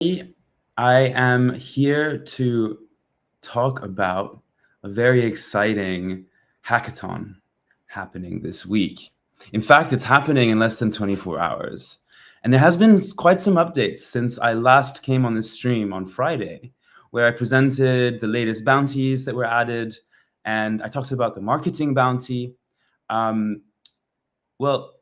I am here to talk about a very exciting hackathon happening this week. In fact, it's happening in less than 24 hours. And there has been quite some updates since I last came on this stream on Friday, where I presented the latest bounties that were added, and I talked about the marketing bounty. Um, well,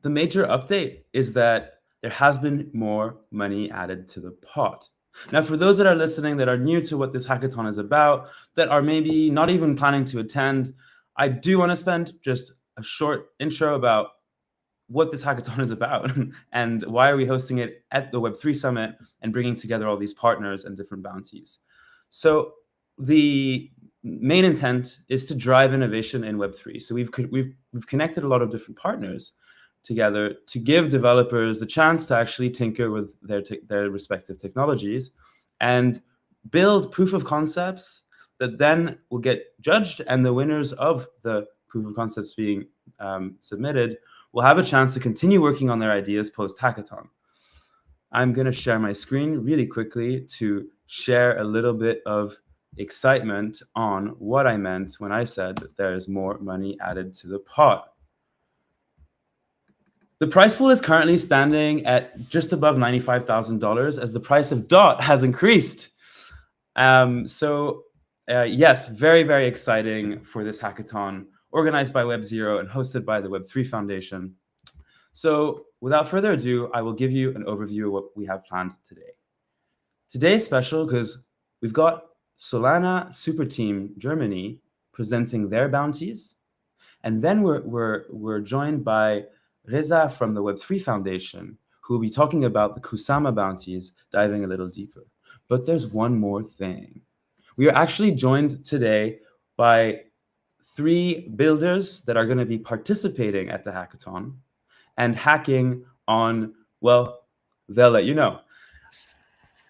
the major update is that there has been more money added to the pot. Now, for those that are listening that are new to what this hackathon is about, that are maybe not even planning to attend, I do want to spend just a short intro about what this hackathon is about and why are we hosting it at the Web3 Summit and bringing together all these partners and different bounties. So the main intent is to drive innovation in Web3. So we've connected a lot of different partners together to give developers the chance to actually tinker with their respective technologies and build proof of concepts that then will get judged, and the winners of the proof of concepts being submitted will have a chance to continue working on their ideas post-hackathon. I'm going to share my screen really quickly to share a little bit of excitement on what I meant when I said that there is more money added to the pot. The price pool is currently standing at just above $95,000 as the price of DOT has increased. Yes, very, very exciting for this hackathon organized by WebZero and hosted by the Web3 Foundation. So without further ado, I will give you an overview of what we have planned today. Today is special because we've got Solana Super Team Germany presenting their bounties. And then we're joined by Reza from the Web3 Foundation, who will be talking about the Kusama bounties, diving a little deeper. But there's one more thing. We are actually joined today by 3 builders that are going to be participating at the hackathon and hacking on, well, they'll let you know.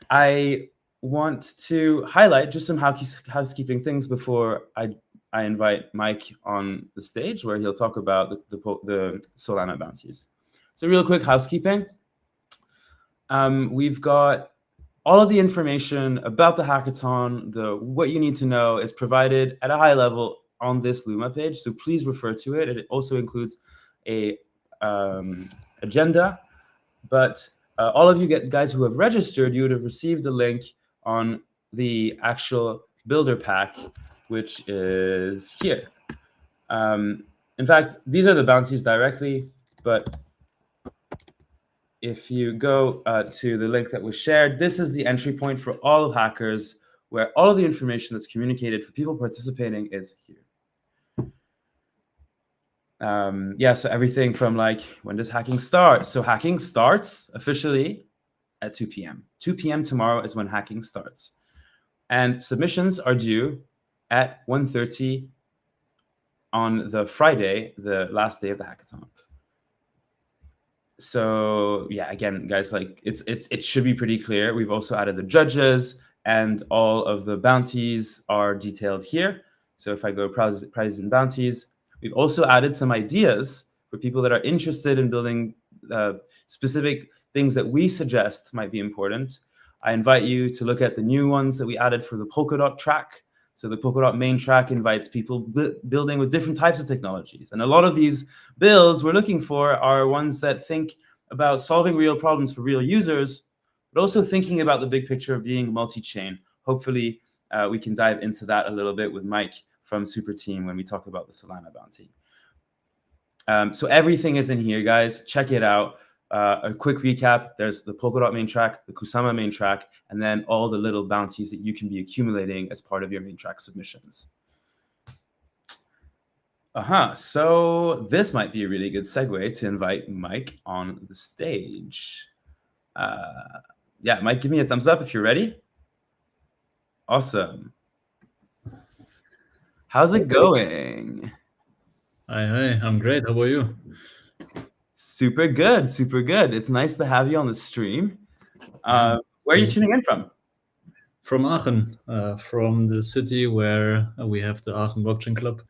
I want to highlight just some housekeeping things before I invite Mike on the stage, where he'll talk about the Solana bounties. So real quick housekeeping. We've got all of the information about the hackathon, what you need to know is provided at a high level on this Luma page. So please refer to it. It also includes a agenda, but all of you guys who have registered, you would have received the link on the actual builder pack, which is here. In fact, these are the bounties directly, but if you go to the link that was shared, this is the entry point for all of hackers, where all of the information that's communicated for people participating is here. So everything from like, when does hacking start? So hacking starts officially at 2 p.m. 2 p.m. tomorrow is when hacking starts. And submissions are due at 1:30 on the Friday, the last day of the hackathon. So yeah, again, guys, like it should be pretty clear. We've also added the judges, and all of the bounties are detailed here. So if I go prizes and bounties, we've also added some ideas for people that are interested in building specific things that we suggest might be important. I invite you to look at the new ones that we added for the Polkadot track. So the Polkadot main track invites people building with different types of technologies. And a lot of these builds we're looking for are ones that think about solving real problems for real users, but also thinking about the big picture of being multi-chain. Hopefully, we can dive into that a little bit with Mike from Super Team when we talk about the Solana bounty. So everything is in here, guys. Check it out. A quick recap, there's the Polkadot main track, the Kusama main track, and then all the little bounties that you can be accumulating as part of your main track submissions. So this might be a really good segue to invite Mike on the stage. Yeah, Mike, give me a thumbs up if you're ready. Awesome. How's it going? Hi, I'm great. How about you? Super good, super good. It's nice to have you on the stream. Where are you tuning in from? From Aachen, from the city where we have the Aachen Blockchain Club.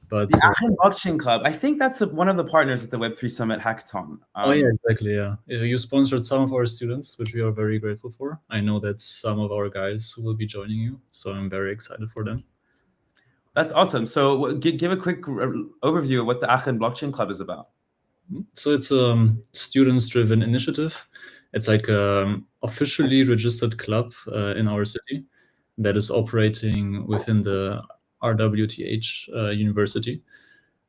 But The Aachen Blockchain Club. I think that's one of the partners at the Web3 Summit Hackathon. oh yeah, exactly. Yeah, you sponsored some of our students, which we are very grateful for. I know that some of our guys will be joining you, so I'm very excited for them. That's awesome. So give a quick overview of what the Aachen Blockchain Club is about. So it's a students-driven initiative. It's like an officially registered club in our city that is operating within the RWTH University.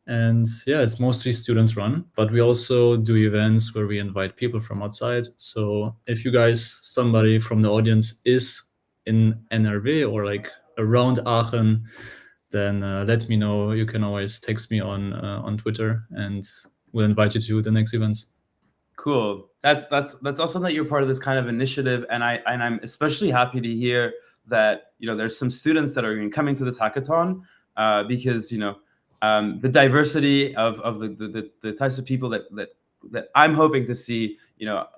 And yeah, it's mostly students run, but we also do events where we invite people from outside. So if you guys, somebody from the audience is in NRW or like around Aachen, then let me know. You can always text me on Twitter, and we'll invite you to the next events. Cool. That's awesome that you're part of this kind of initiative, and I'm especially happy to hear that there's some students that are coming to this hackathon because the diversity of the types of people that I'm hoping to see,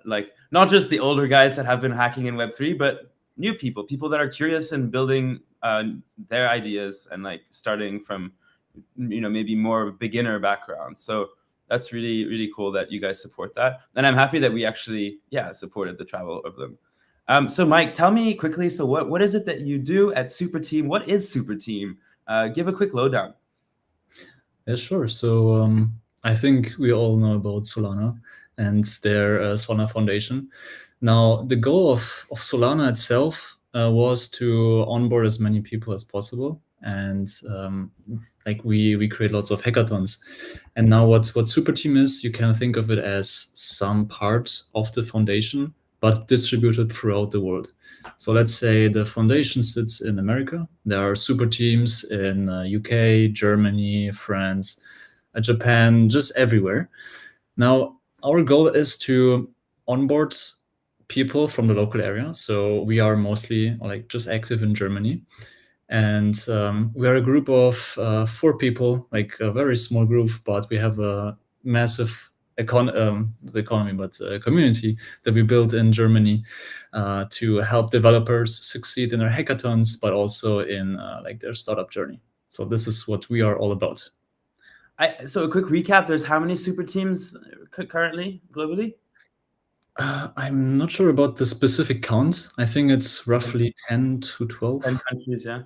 like not just the older guys that have been hacking in Web3, but new people that are curious and building their ideas and like starting from maybe more beginner background. So that's really, really cool that you guys support that. And I'm happy that we actually, supported the travel of them. So Mike, tell me quickly, so what is it that you do at Super Team? What is Super Team? Give a quick lowdown. Yeah, sure. So I think we all know about Solana and their Solana Foundation. Now, the goal of Solana itself was to onboard as many people as possible. And like we create lots of hackathons. And now what Super Team is, you can think of it as some part of the foundation, but distributed throughout the world. So let's say the foundation sits in America. There are super teams in UK, Germany, France, Japan, just everywhere. Now, our goal is to onboard people from the local area. So we are mostly like just active in Germany. And we are a group of 4 people, like a very small group, but we have a massive community that we built in Germany to help developers succeed in their hackathons, but also in like their startup journey. So this is what we are all about. So a quick recap: there's how many super teams currently globally? I'm not sure about the specific count. I think it's roughly 10 to 12. 10 countries, yeah.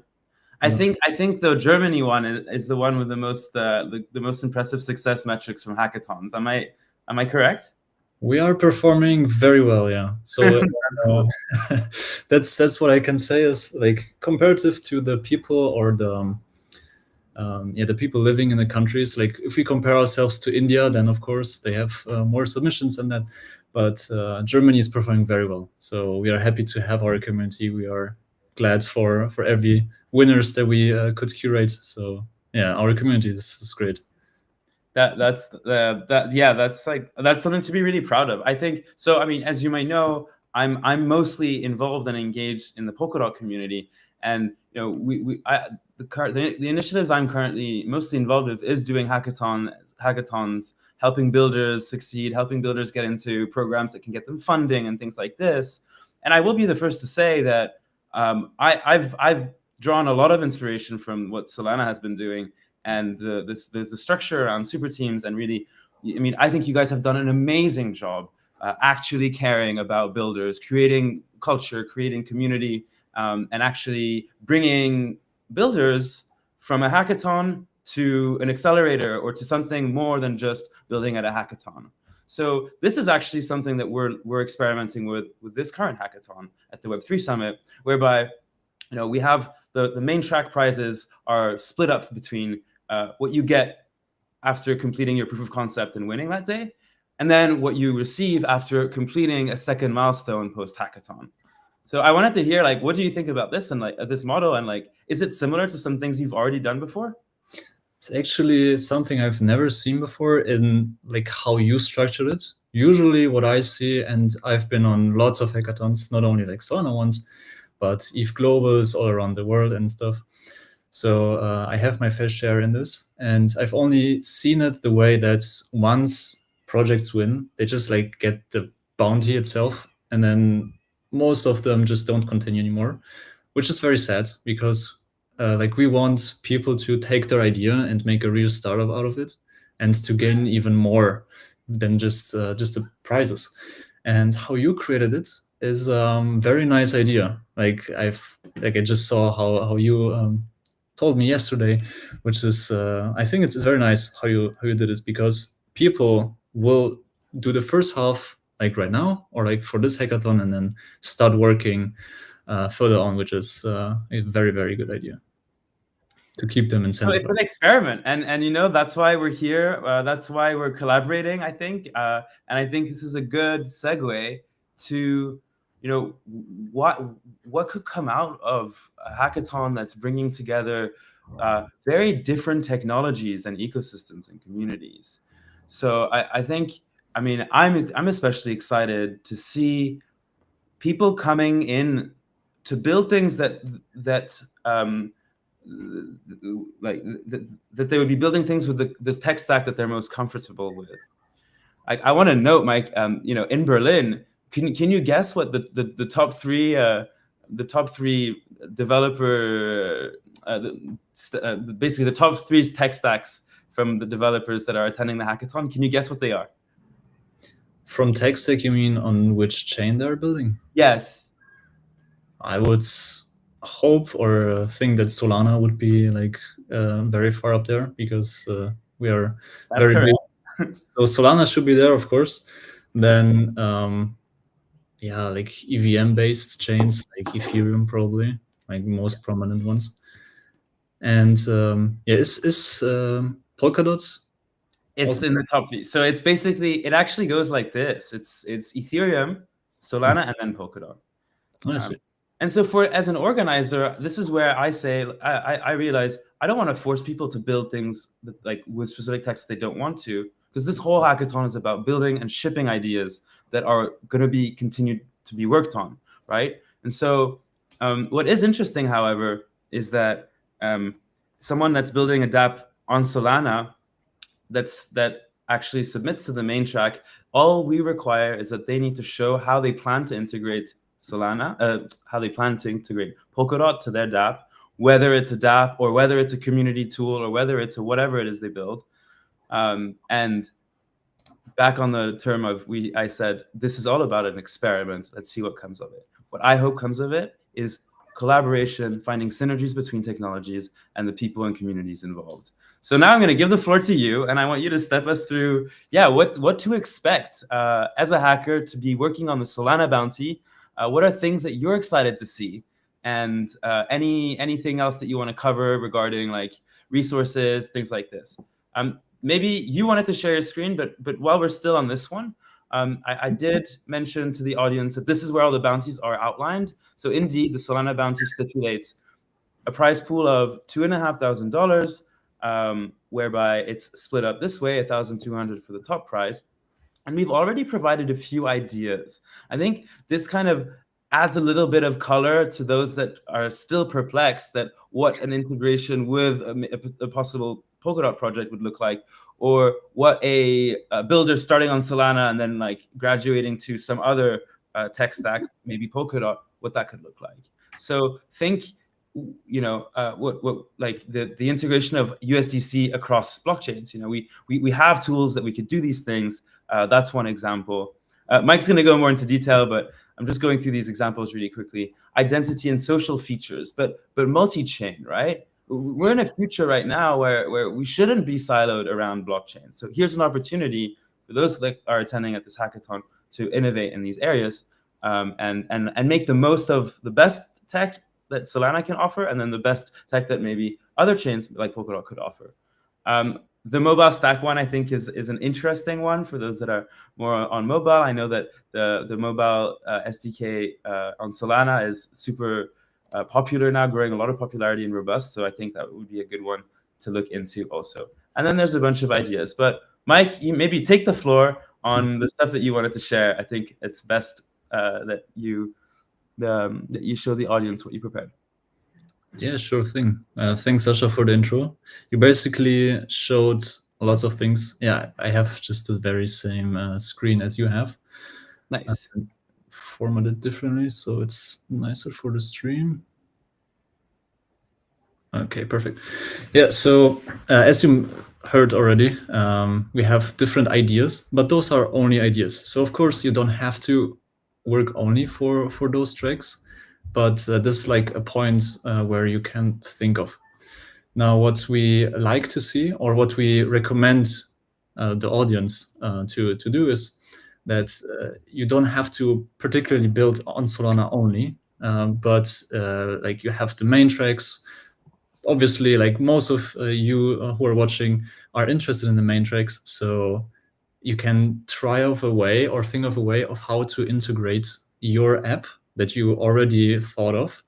I think the Germany one is the one with the most impressive success metrics from hackathons. Am I correct? We are performing very well, yeah. So That's cool. That's what I can say is like comparative to the people or the people living in the countries. Like if we compare ourselves to India, then of course they have more submissions than that. But Germany is performing very well. So we are happy to have our community. We are glad for every winners that we could curate. So yeah, our community is great. That's something to be really proud of. I think so. I mean, as you might know, I'm mostly involved and engaged in the Polkadot community, and the initiatives I'm currently mostly involved with is doing hackathons, helping builders succeed, helping builders get into programs that can get them funding and things like this. And I will be the first to say that I've drawn a lot of inspiration from what Solana has been doing and the structure around super teams. And really, I mean, I think you guys have done an amazing job actually caring about builders, creating culture, creating community, and actually bringing builders from a hackathon to an accelerator or to something more than just building at a hackathon. So this is actually something that we're experimenting with this current hackathon at the Web3 Summit, whereby we have the main track prizes are split up between what you get after completing your proof of concept and winning that day, and then what you receive after completing a second milestone post hackathon. So I wanted to hear, like, what do you think about this and like this model, and like, is it similar to some things you've already done before? It's actually something I've never seen before in like how you structured it. Usually what I see, and I've been on lots of hackathons, not only like Solana ones, but ETH Globals all around the world and stuff. So I have my fair share in this, and I've only seen it the way that once projects win, they just like get the bounty itself, and then most of them just don't continue anymore, which is very sad because like we want people to take their idea and make a real startup out of it, and to gain even more than just the prizes. And how you created it is very nice idea. Like I just saw how you told me yesterday, which is I think it's very nice how you did it, because people will do the first half like right now, or like for this hackathon, and then start working further on, which is a very, very good idea to keep them So it's incentivized. an experiment, and that's why we're here. That's why we're collaborating, I think, and I think this is a good segue to, what could come out of a hackathon that's bringing together very different technologies and ecosystems and communities. So I think, I mean, I'm especially excited to see people coming in to build things that that they would be building things with this tech stack that they're most comfortable with. I want to note, Mike, in Berlin, can you guess what the top three developer basically the top three tech stacks from the developers that are attending the hackathon? Can you guess what they are? From tech stack, you mean on which chain they're building? Yes. I would hope or think that Solana would be like very far up there, because we are That's very correct. big. So Solana should be there, of course. Then yeah, like EVM based chains like Ethereum, probably like most prominent ones. And yeah, is Polkadot It's also? in the top three. So it's basically, it actually goes like this. It's Ethereum, Solana, and then Polkadot. I Um, see. and so as an organizer, this is where I say, I realize I don't want to force people to build things like with specific text they don't want to, because this whole hackathon is about building and shipping ideas that are going to be continued to be worked on, right? And so what is interesting, however, is that someone that's building a dApp on Solana that actually submits to the main track, all we require is that they need to show how they plan to integrate Solana, how they plan to integrate Polkadot to their dApp, whether it's a dApp or whether it's a community tool or whether it's a whatever it is they build. And back on the term of I said, this is all about an experiment. Let's see what comes of it. What I hope comes of it is collaboration, finding synergies between technologies and the people and communities involved. So now I'm going to give the floor to you, and I want you to step us through, what to expect as a hacker to be working on the Solana bounty. What are things that you're excited to see, and anything else that you want to cover regarding like resources, things like this. Maybe you wanted to share your screen, but while we're still on this one, I did mention to the audience that this is where all the bounties are outlined. So indeed, the Solana bounty stipulates a prize pool of $2,500, whereby it's split up this way: 1,200 for the top prize. And we've already provided a few ideas. I think this kind of adds a little bit of color to those that are still perplexed that what an integration with a possible Polkadot project would look like, or what a builder starting on Solana and then like graduating to some other tech stack, maybe Polkadot, what that could look like. So think, what like the integration of USDC across blockchains. We have tools that we could do these things. That's one example. Mike's going to go more into detail, but I'm just going through these examples really quickly. Identity and social features, but multi-chain, right? We're in a future right now where we shouldn't be siloed around blockchain. So here's an opportunity for those that are attending at this hackathon to innovate in these areas, and make the most of the best tech that Solana can offer, and then the best tech that maybe other chains like Polkadot could offer. The mobile stack one, I think, is an interesting one for those that are more on mobile. I know that the mobile SDK on Solana is super popular now, growing a lot of popularity and robust. So I think that would be a good one to look into also. And then there's a bunch of ideas. But Mike, you maybe take the floor on the stuff that you wanted to share. I think it's best that you show the audience what you prepared. Yeah, sure thing. Thanks, Sasha, for the intro. You basically showed lots of things. Yeah, I have just the very same screen as you have. Nice. Formatted differently, so it's nicer for the stream. Okay, perfect. Yeah, so as you heard already, we have different ideas, but those are only ideas. So of course you don't have to work only for those tracks, but this is like a point where you can think of. Now, what we like to see, or what we recommend the audience to do, is that you don't have to particularly build on Solana only, but like you have the main tracks. Obviously, like most of you who are watching are interested in the main tracks, so you can try of a way or think of a way of how to integrate your app that you already thought of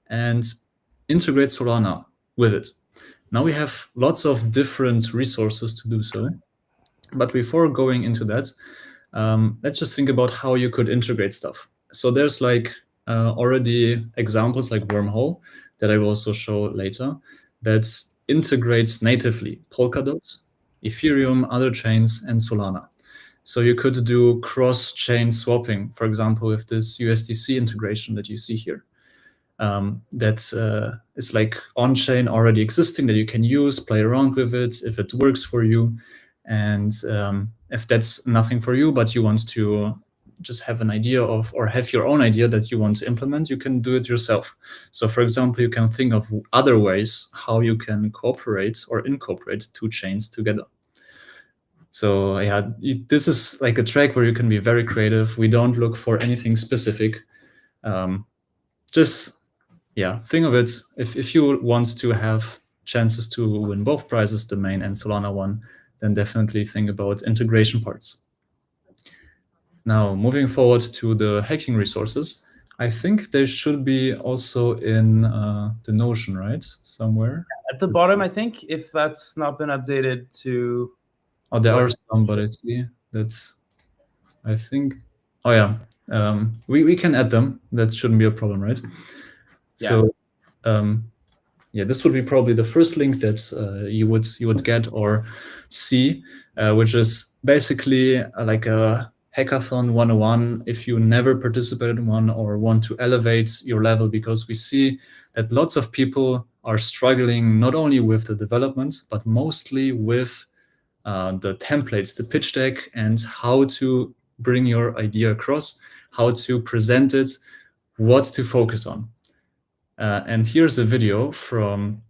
and integrate Solana with it. Now we have lots of different resources to do so. But before going into that, let's just think about how you could integrate stuff. So there's like already examples like Wormhole that I will also show later that integrates natively Polkadot, Ethereum, other chains, and Solana. So you could do cross-chain swapping, for example, with this USDC integration that you see here. That is like on-chain already existing that you can use, play around with it if it works for you. And if that's nothing for you, but you want to just have an idea of, or have your own idea that you want to implement, you can do it yourself. So for example, you can think of other ways how you can cooperate or incorporate two chains together. So yeah, this is like a track where you can be very creative. We don't look for anything specific. Just yeah, think of it. If you want to have chances to win both prizes, the main and Solana one, then definitely think about integration parts. Now, moving forward to the hacking resources, I think they should be also in the Notion, right? Somewhere. At the bottom, I think, if that's not been updated to... Oh, there are some, but I see that's, I think, oh yeah, we can add them. That shouldn't be a problem, right? Yeah. So yeah, this would be probably the first link that you would get or see, which is basically like a hackathon 101 if you never participated in one or want to elevate your level, because we see that lots of people are struggling not only with the development, but mostly with the templates, the pitch deck, and how to bring your idea across, how to present it, what to focus on. And here's a video from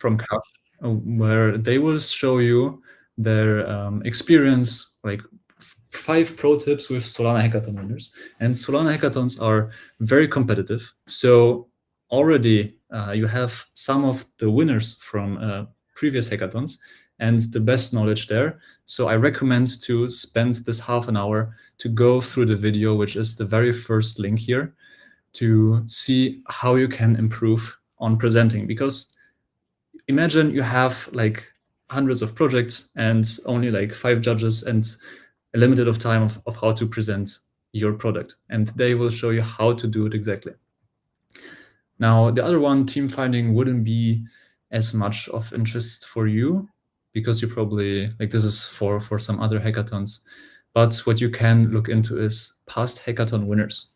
Couch, where they will show you their experience, like 5 pro tips with Solana Hackathon winners. And Solana Hackathons are very competitive. So already you have some of the winners from previous hackathons and the best knowledge there. So I recommend to spend this half an hour to go through the video, which is the very first link here, to see how you can improve on presenting. Because imagine you have like hundreds of projects and only like 5 judges and a limited of time of how to present your product, and they will show you how to do it exactly. Now, the other one, team finding, wouldn't be as much of interest for you because you probably, like, this is for some other hackathons. But what you can look into is past hackathon winners.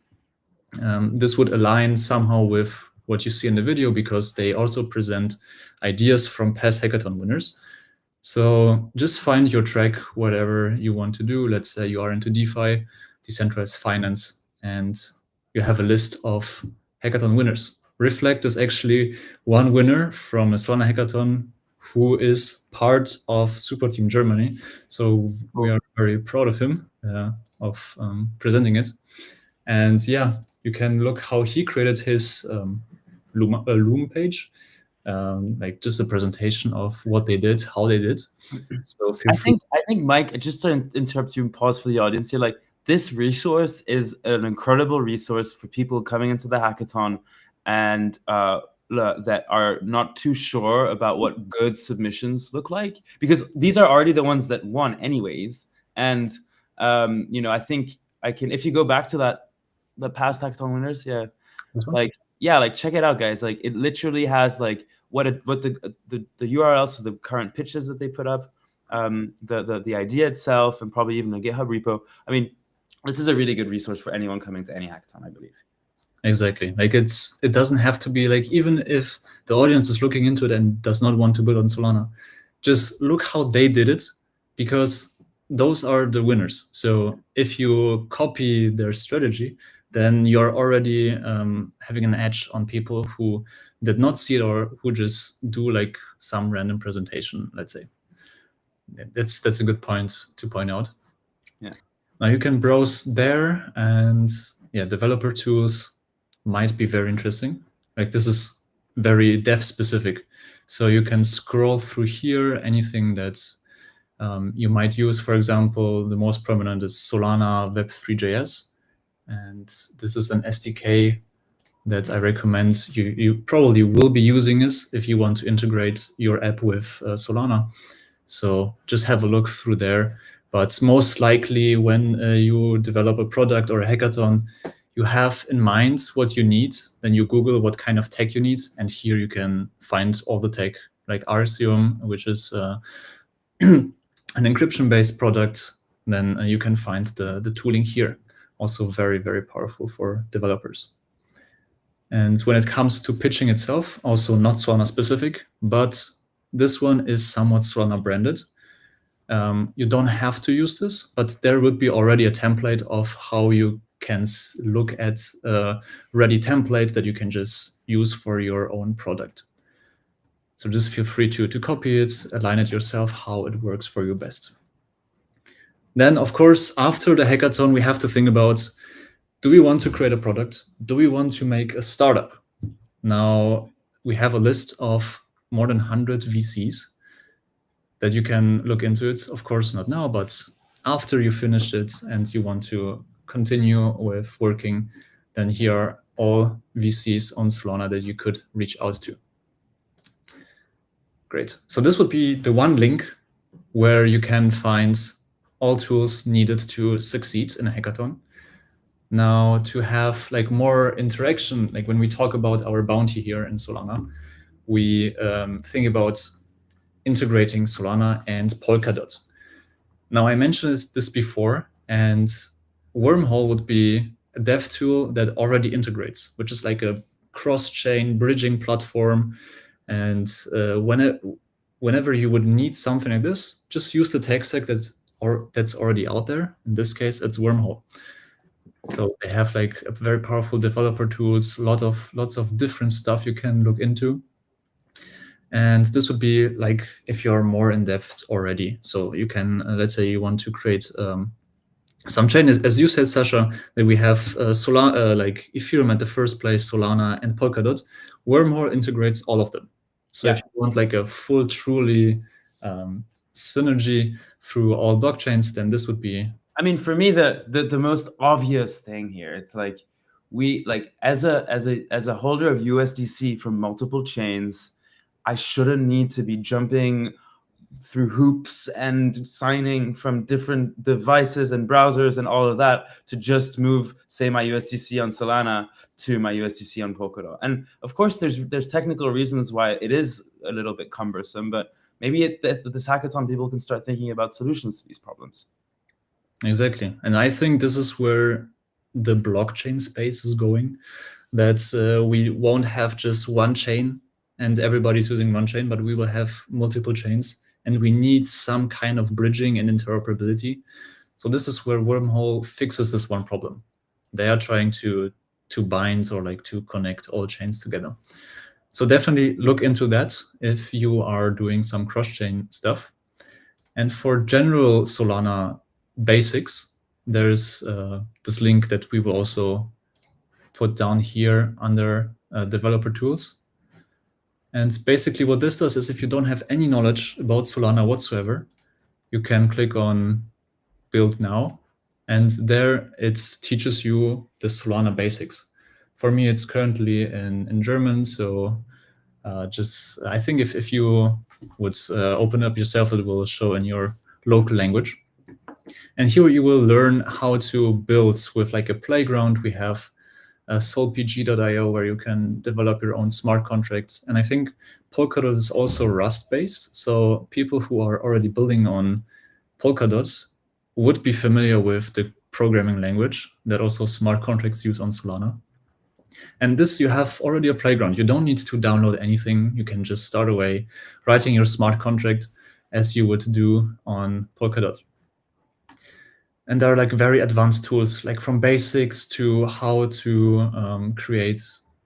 This would align somehow with what you see in the video, because they also present ideas from past hackathon winners. So just find your track, whatever you want to do. Let's say you are into DeFi, decentralized finance, and you have a list of hackathon winners. Reflect is actually one winner from a Solana hackathon who is part of Super Team Germany. So we are very proud of him, of presenting it. And yeah, you can look how he created his Loom page, like just a presentation of what they did, how they did. So I think Mike, just to interrupt you and pause for the audience here, like, this resource is an incredible resource for people coming into the hackathon and that are not too sure about what good submissions look like, because these are already the ones that won anyways. And I think I can, if you go back to the past hackathon winners, like check it out, guys. Like, it literally has like what the URLs to the current pitches that they put up, the idea itself, and probably even a GitHub repo. I mean, this is a really good resource for anyone coming to any hackathon, I believe. Exactly. Like it doesn't have to be like, even if the audience is looking into it and does not want to build on Solana, just look how they did it, because those are the winners. So if you copy their strategy, then you're already having an edge on people who did not see it or who just do like some random presentation, let's say. That's a good point to point out. Yeah. Now you can browse there, and yeah, developer tools might be very interesting. Like this is very dev specific. So you can scroll through here, anything that you might use. For example, the most prominent is Solana Web3.js. And this is an SDK that I recommend. You probably will be using this if you want to integrate your app with Solana. So just have a look through there. But most likely when you develop a product or a hackathon, you have in mind what you need, then you Google what kind of tech you need, and here you can find all the tech, like Arceum, which is an encryption-based product. Then you can find the tooling here. Also very, very powerful for developers. And when it comes to pitching itself, also not Solana specific, but this one is somewhat Solana branded. You don't have to use this, but there would be already a template of how you can look at a ready template that you can just use for your own product. So just feel free to copy it, align it yourself, how it works for you best. Then, of course, after the hackathon, we have to think about, do we want to create a product? Do we want to make a startup? Now, we have a list of more than 100 VCs that you can look into it. Of course, not now, but after you finish it and you want to continue with working, then here are all VCs on Solana that you could reach out to. Great. So this would be the one link where you can find all tools needed to succeed in a hackathon. Now, to have like more interaction, like when we talk about our bounty here in Solana, we think about integrating Solana and Polkadot. Now, I mentioned this before, and Wormhole would be a dev tool that already integrates, which is like a cross-chain bridging platform. And whenever you would need something like this, just use the tech stack that's already out there. In this case, it's Wormhole. So they have like a very powerful developer tools, lots of different stuff you can look into. And this would be like if you're more in depth already. So you can, let's say you want to create some chain, as you said, Sasha, that we have Solana, like Ethereum at the first place, Solana and Polkadot. Wormhole integrates all of them. So if you want like a full, truly synergy through all blockchains, then this would be. I mean, for me, the most obvious thing here, it's like we like as a holder of USDC from multiple chains, I shouldn't need to be jumping through hoops and signing from different devices and browsers and all of that to just move, say, my USDC on Solana to my USDC on Polkadot. And of course, there's technical reasons why it is a little bit cumbersome, but maybe at this hackathon, people can start thinking about solutions to these problems. Exactly. And I think this is where the blockchain space is going, that we won't have just one chain and everybody's using one chain, but we will have multiple chains, and we need some kind of bridging and interoperability. So this is where Wormhole fixes this one problem. They are trying to bind or like to connect all chains together. So definitely look into that if you are doing some cross-chain stuff. And for general Solana basics, there's this link that we will also put down here under developer tools. And basically what this does is, if you don't have any knowledge about Solana whatsoever, you can click on Build Now, and there it teaches you the Solana basics. For me, it's currently in German, so I think if you would open up yourself, it will show in your local language. And here you will learn how to build with like a playground. We have solpg.io, where you can develop your own smart contracts. And I think Polkadot is also Rust-based. So people who are already building on Polkadot would be familiar with the programming language that also smart contracts use on Solana. And this, you have already a playground. You don't need to download anything. You can just start away writing your smart contract as you would do on Polkadot. And there are like very advanced tools, like from basics to how to create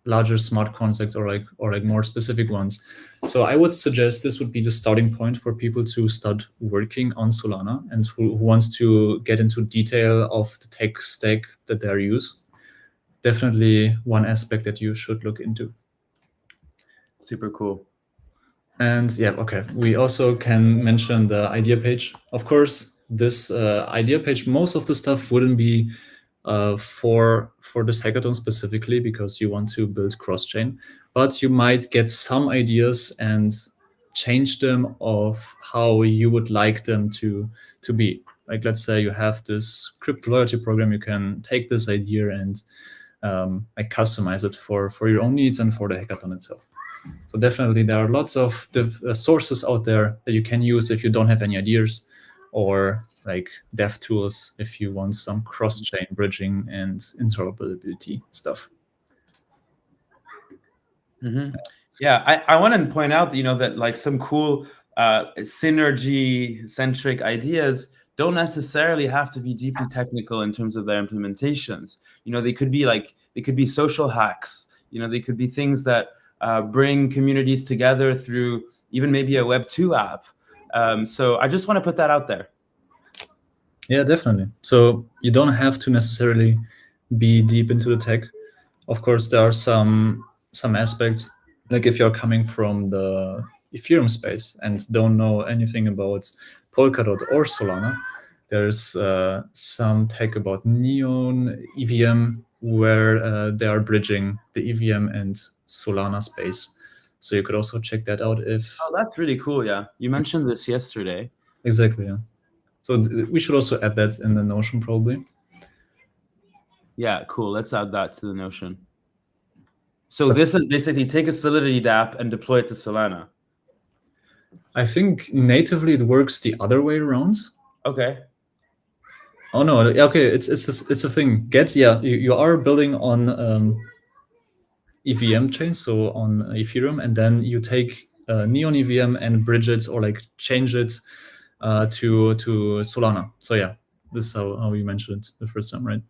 larger smart contracts or like more specific ones. So I would suggest this would be the starting point for people to start working on Solana and who wants to get into detail of the tech stack that they use. Definitely one aspect that you should look into. Super cool. And yeah, okay. We also can mention the idea page. Of course, this idea page, most of the stuff wouldn't be for this hackathon specifically because you want to build cross-chain, but you might get some ideas and change them of how you would like them to be. Like, let's say you have this crypto loyalty program, you can take this idea and like customize it for your own needs and for the hackathon itself. So definitely there are lots of sources out there that you can use if you don't have any ideas, or like dev tools if you want some cross-chain bridging and interoperability stuff. Mm-hmm. Yeah, I want to point out that that like some cool synergy-centric ideas don't necessarily have to be deeply technical in terms of their implementations. They could be social hacks. They could be things that bring communities together through even maybe a Web2 app. So I just want to put that out there. Yeah, definitely. So you don't have to necessarily be deep into the tech. Of course, there are some aspects, like if you're coming from the Ethereum space and don't know anything about Polkadot or Solana, there's some tech about Neon EVM where they are bridging the EVM and Solana space. So you could also check that out if... Oh, that's really cool. Yeah, you mentioned this yesterday. Exactly, yeah. So we should also add that in the Notion probably. Yeah, cool. Let's add that to the Notion. So this is basically take a Solidity dApp and deploy it to Solana. I think natively it works the other way around. Okay. Oh no, okay, it's a thing. You are building on EVM chain, so on Ethereum, and then you take Neon EVM and bridge it or like change it to Solana. So yeah, this is how you mentioned it the first time, right?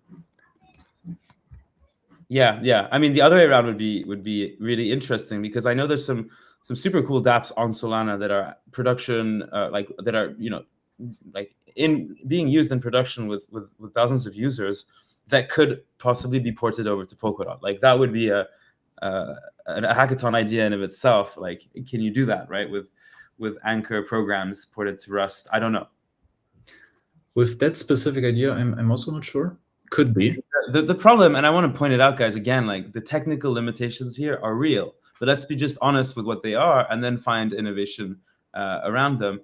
Yeah. I mean, the other way around would be really interesting because I know there's some super cool dApps on Solana that are production, that are like in being used in production with thousands of users that could possibly be ported over to Polkadot. Like that would be a hackathon idea in of itself. Like, can you do that, right? With Anchor programs ported to Rust? I don't know. With that specific idea, I'm also not sure. Could be. The problem, and I want to point it out, guys, again, like the technical limitations here are real, but let's be just honest with what they are and then find innovation around them.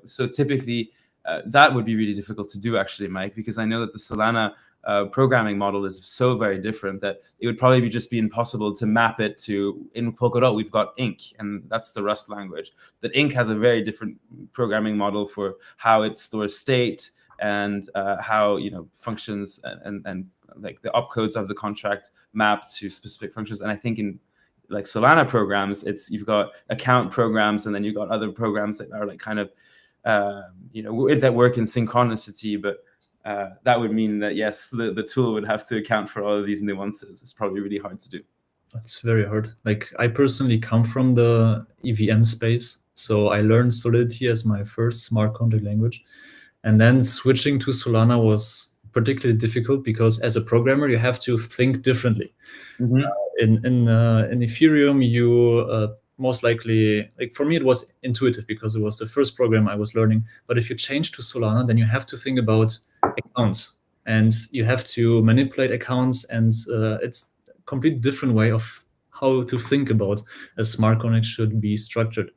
So typically that would be really difficult to do, actually, Mike, because I know that the Solana programming model is so very different that it would probably just be impossible to map it to. In Polkadot, we've got Ink, and that's the Rust language. That Ink has a very different programming model for how it stores state and how functions and like the opcodes of the contract map to specific functions. And I think in like Solana programs, you've got account programs, and then you've got other programs that are like kind of that work in synchronicity, but that would mean that yes, the tool would have to account for all of these nuances. It's probably really hard to do. It's very hard. Like I personally come from the EVM space, so I learned Solidity as my first smart contract language. And then switching to Solana was particularly difficult because as a programmer, you have to think differently. Mm-hmm. In Ethereum, you most likely, like for me, it was intuitive because it was the first program I was learning. But if you change to Solana, then you have to think about accounts and you have to manipulate accounts, and it's a completely different way of how to think about a smart contract should be structured.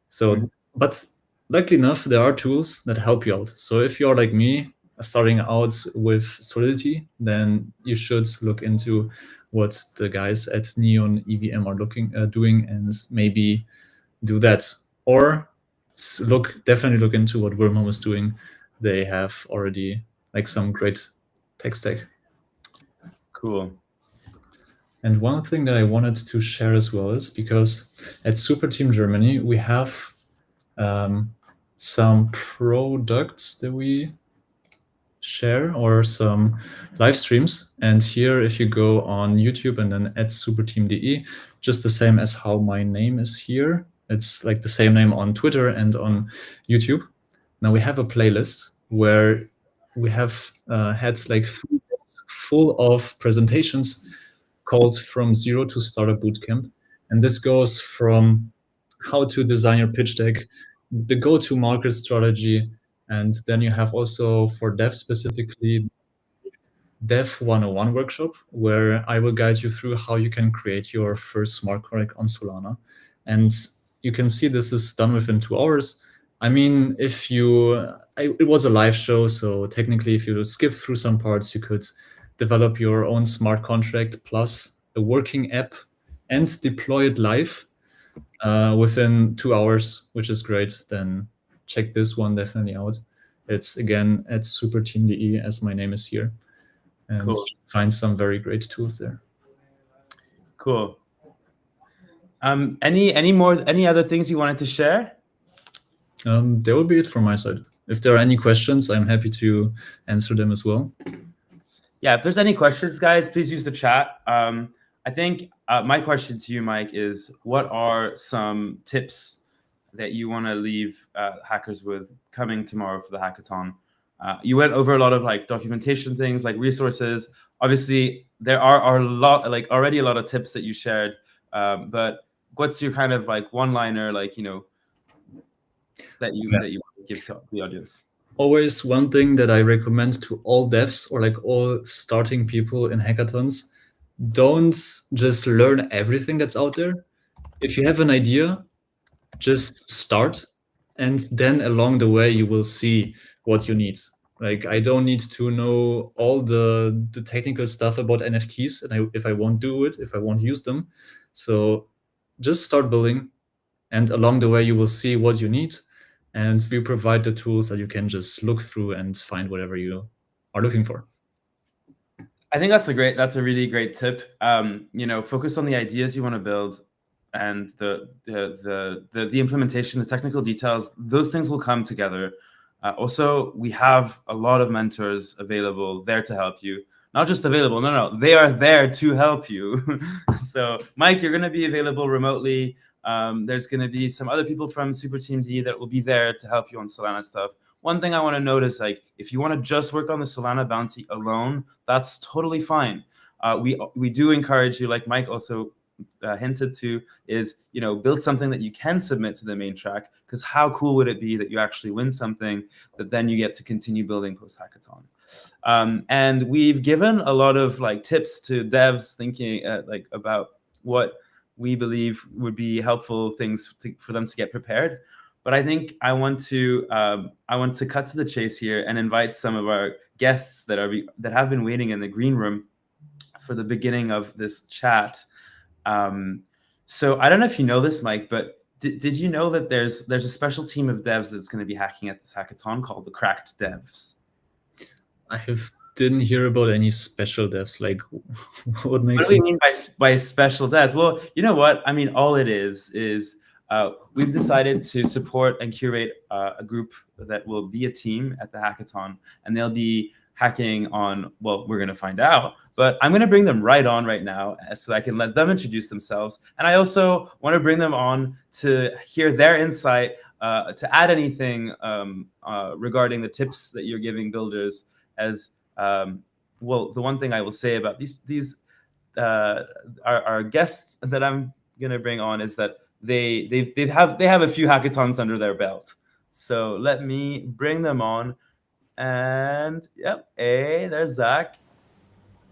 So, but luckily enough, there are tools that help you out. So if you're like me, starting out with Solidity, then you should look into what the guys at Neon EVM are doing, and maybe do that. Or definitely look into what Wormhome is doing. They have already like some great tech stack. Cool. And one thing that I wanted to share as well is because at Super Team Germany, we have some products that we share or some live streams. And here, if you go on YouTube and then at superteam.de, just the same as how my name is here, it's like the same name on Twitter and on YouTube. Now we have a playlist where we have had like 3 days full of presentations called From Zero to Startup Bootcamp. And this goes from how to design your pitch deck, the go-to market strategy, and then you have also for dev specifically Dev 101 workshop, where I will guide you through how you can create your first smart contract on Solana. And you can see this is done within 2 hours. I mean, it was a live show, so technically, if you skip through some parts, you could develop your own smart contract plus a working app and deploy it live within 2 hours, which is great. Then check this one definitely out. It's again at superteam.de, as my name is here, and Cool. find some very great tools there. Cool. Any other things you wanted to share? That will be it from my side. If there are any questions, I'm happy to answer them as well. Yeah, if there's any questions, guys, please use the chat. I think my question to you, Mike, is what are some tips that you want to leave hackers with coming tomorrow for the hackathon? You went over a lot of like documentation things, like resources. Obviously, there are a lot, like already a lot of tips that you shared. But what's your kind of like one-liner, like that you want to give to the audience? Always one thing that I recommend to all devs or like all starting people in hackathons: don't just learn everything that's out there. If you have an idea, just start, and then along the way you will see what you need. Like, I don't need to know all the technical stuff about NFTs, and if I won't do it, if I won't use them. So just start building, and along the way you will see what you need, and we provide the tools that you can just look through and find whatever you are looking for. I think that's a really great tip. Focus on the ideas you want to build, and the implementation, the technical details. Those things will come together. Also, we have a lot of mentors available there to help you. Not just available, no, they are there to help you. So, Mike, you're going to be available remotely. There's going to be some other people from Super Team D that will be there to help you on Solana stuff. One thing I want to note is, like, if you want to just work on the Solana bounty alone, that's totally fine. We do encourage you, like Mike also hinted to, is build something that you can submit to the main track, because how cool would it be that you actually win something that then you get to continue building post hackathon. And we've given a lot of like tips to devs thinking like about what we believe would be helpful things for them to get prepared. But I think I want to cut to the chase here and invite some of our guests that have been waiting in the green room for the beginning of this chat. So I don't know if you know this, Mike, but did you know that there's a special team of devs that's going to be hacking at this hackathon called the Cracked Devs? I didn't hear about any special devs. Like, what makes What do we mean by special devs? Well, you know what? I mean, all it is we've decided to support and curate a group that will be a team at the hackathon, and they'll be hacking on, well, we're going to find out, but I'm going to bring them right on right now so I can let them introduce themselves. And I also want to bring them on to hear their insight, to add anything regarding the tips that you're giving builders. As well, the one thing I will say about these our guests that I'm going to bring on is that they have a few hackathons under their belt. So let me bring them on. And yep, hey, there's Zach,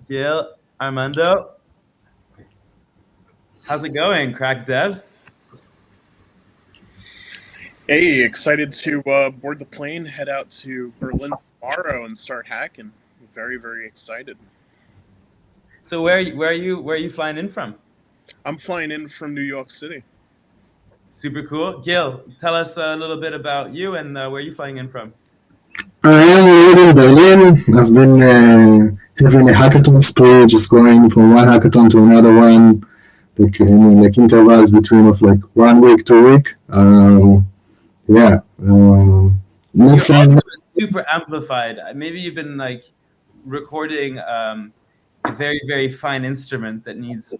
Gil, Armando. How's it going, Crack Devs? Hey, excited to board the plane, head out to Berlin tomorrow, and start hacking. Very, very excited. So where are you flying in from? I'm flying in from New York City. Super cool. Gil, tell us a little bit about you and where are you flying in from? I am here in Berlin. I've been having a hackathon spree, just going from one hackathon to another one, like like intervals between of like 1 week to week. Yeah, not Your audio from is super amplified. Maybe you've been like recording a very, very fine instrument that needs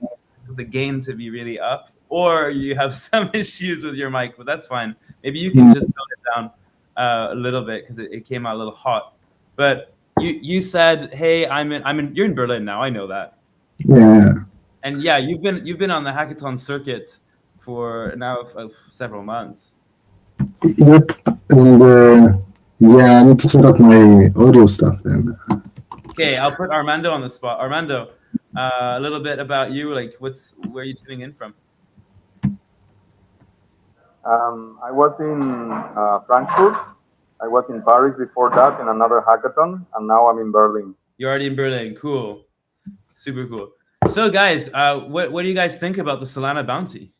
the gain to be really up, or you have some issues with your mic, but that's fine. Maybe you can just tone it down a little bit because it came out a little hot. But you said, "Hey, you're in Berlin now. I know that." yeah. And yeah, you've been on the hackathon circuit for now several months. Yep, and yeah, I need to set up my audio stuff then. Okay, I'll put Armando on the spot. Armando, a little bit about you. Like, where are you tuning in from? I was in Frankfurt. I was in Paris before that in another hackathon, and now I'm in Berlin. You're already in Berlin. Cool, super cool. So, guys, what do you guys think about the Solana bounty?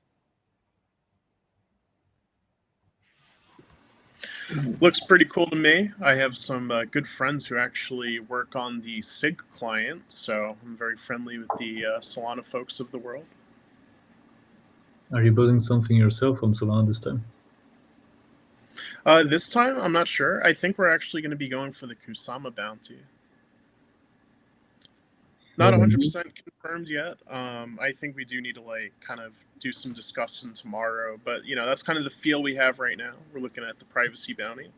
Looks pretty cool to me. I have some good friends who actually work on the SIG client, so I'm very friendly with the Solana folks of the world. Are you building something yourself on Solana this time? This time, I'm not sure. I think we're actually going to be going for the Kusama bounty. Not 100% confirmed yet. I think we do need to like kind of do some discussion tomorrow, but that's kind of the feel we have right now. We're looking at the privacy bounty.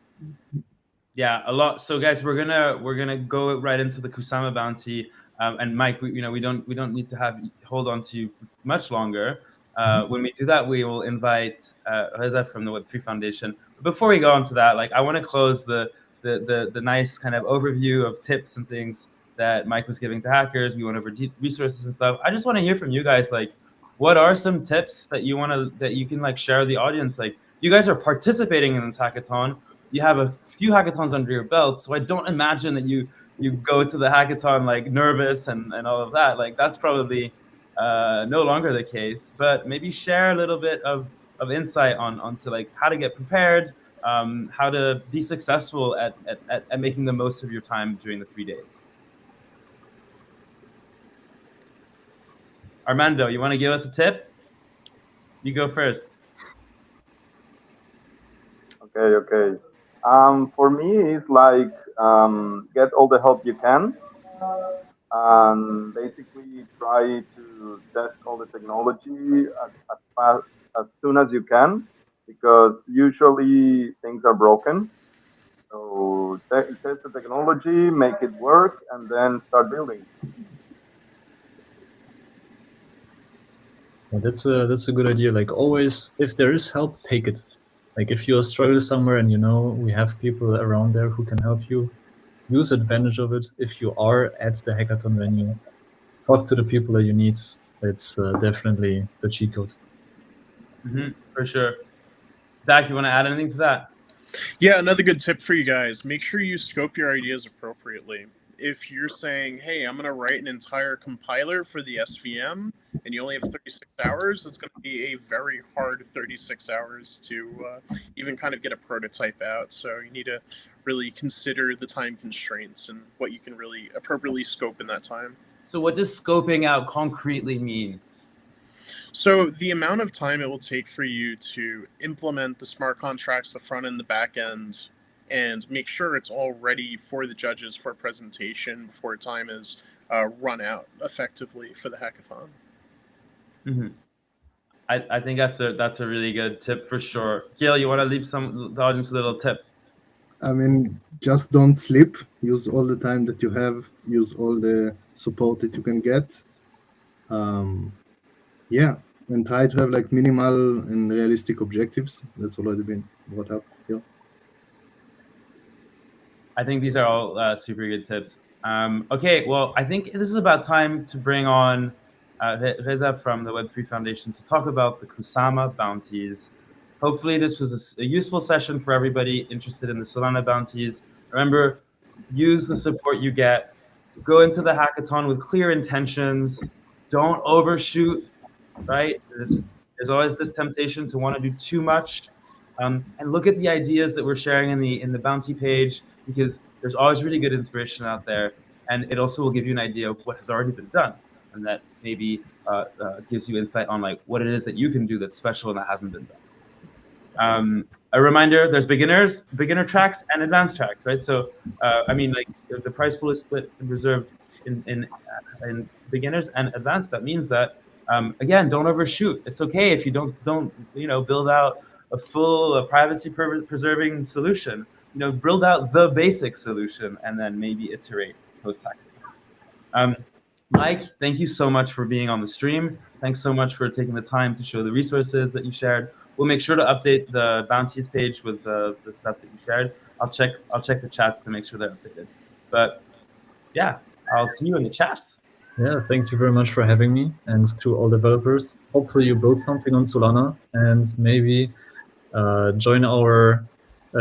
Yeah, a lot. So, guys, we're gonna go right into the Kusama bounty. And Mike, we don't need to hold on to you much longer. When we do that, we will invite Reza from the Web3 Foundation. But before we go on to that, like I want to close the nice kind of overview of tips and things that Mike was giving to hackers. We went over resources and stuff. I just want to hear from you guys. Like, what are some tips that you can like share with the audience? Like, you guys are participating in this hackathon. You have a few hackathons under your belt, so I don't imagine that you go to the hackathon like nervous and all of that. Like, that's probably no longer the case. But maybe share a little bit of insight onto like how to get prepared, how to be successful at making the most of your time during the free days. Armando, you want to give us a tip? You go first. Okay. For me, it's like get all the help you can, and basically try to test all the technology as fast as soon as you can, because usually things are broken. So test the technology, make it work, and then start building. Yeah, that's a good idea. Like always, if there is help, take it. Like if you're struggling somewhere and we have people around there who can help you, use advantage of it. If you are at the hackathon venue, talk to the people that you need. It's definitely the cheat code. For sure. Zach, you want to add anything to that? Yeah, another good tip for you guys. Make sure you scope your ideas appropriately. If you're saying, hey, I'm going to write an entire compiler for the SVM, and you only have 36 hours, it's going to be a very hard 36 hours to even kind of get a prototype out. So you need to really consider the time constraints and what you can really appropriately scope in that time. So what does scoping out concretely mean? So the amount of time it will take for you to implement the smart contracts, the front end, the back end, and make sure it's all ready for the judges for presentation before time is run out effectively for the hackathon. I think that's a really good tip for sure. Gail, you want to leave the audience a little tip? I mean, just don't sleep. Use all the time that you have. Use all the support that you can get. Yeah, and try to have like minimal and realistic objectives. That's already been brought up here. I think these are all super good tips. Okay, well, I think this is about time to bring on Reza from the Web3 Foundation to talk about the Kusama bounties. Hopefully, this was a useful session for everybody interested in the Solana bounties. Remember, use the support you get. Go into the hackathon with clear intentions. Don't overshoot, right? There's always this temptation to want to do too much. And look at the ideas that we're sharing in the bounty page, because there's always really good inspiration out there, and it also will give you an idea of what has already been done, and that maybe gives you insight on like what it is that you can do that's special and that hasn't been done. A reminder: there's beginner tracks, and advanced tracks, right? So, I mean, like the price pool is split and reserved in beginners and advanced. That means that again, don't overshoot. It's okay if you don't build out a full privacy preserving solution. Build out the basic solution and then maybe iterate post hackathon. Mike, thank you so much for being on the stream. Thanks so much for taking the time to show the resources that you shared. We'll make sure to update the bounties page with the stuff that you shared. I'll check the chats to make sure they're updated. But yeah, I'll see you in the chats. Yeah, thank you very much for having me, and to all developers. Hopefully you build something on Solana, and maybe join our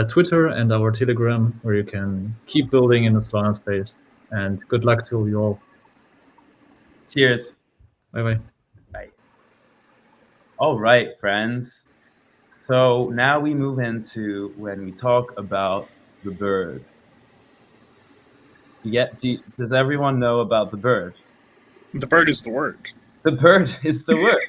Twitter and our Telegram, where you can keep building in the Solana space. And good luck to you all. Cheers. Bye-bye. Bye. All right, friends. So now we move into when we talk about the bird. Does everyone know about the bird? The bird is the word. The bird is the word.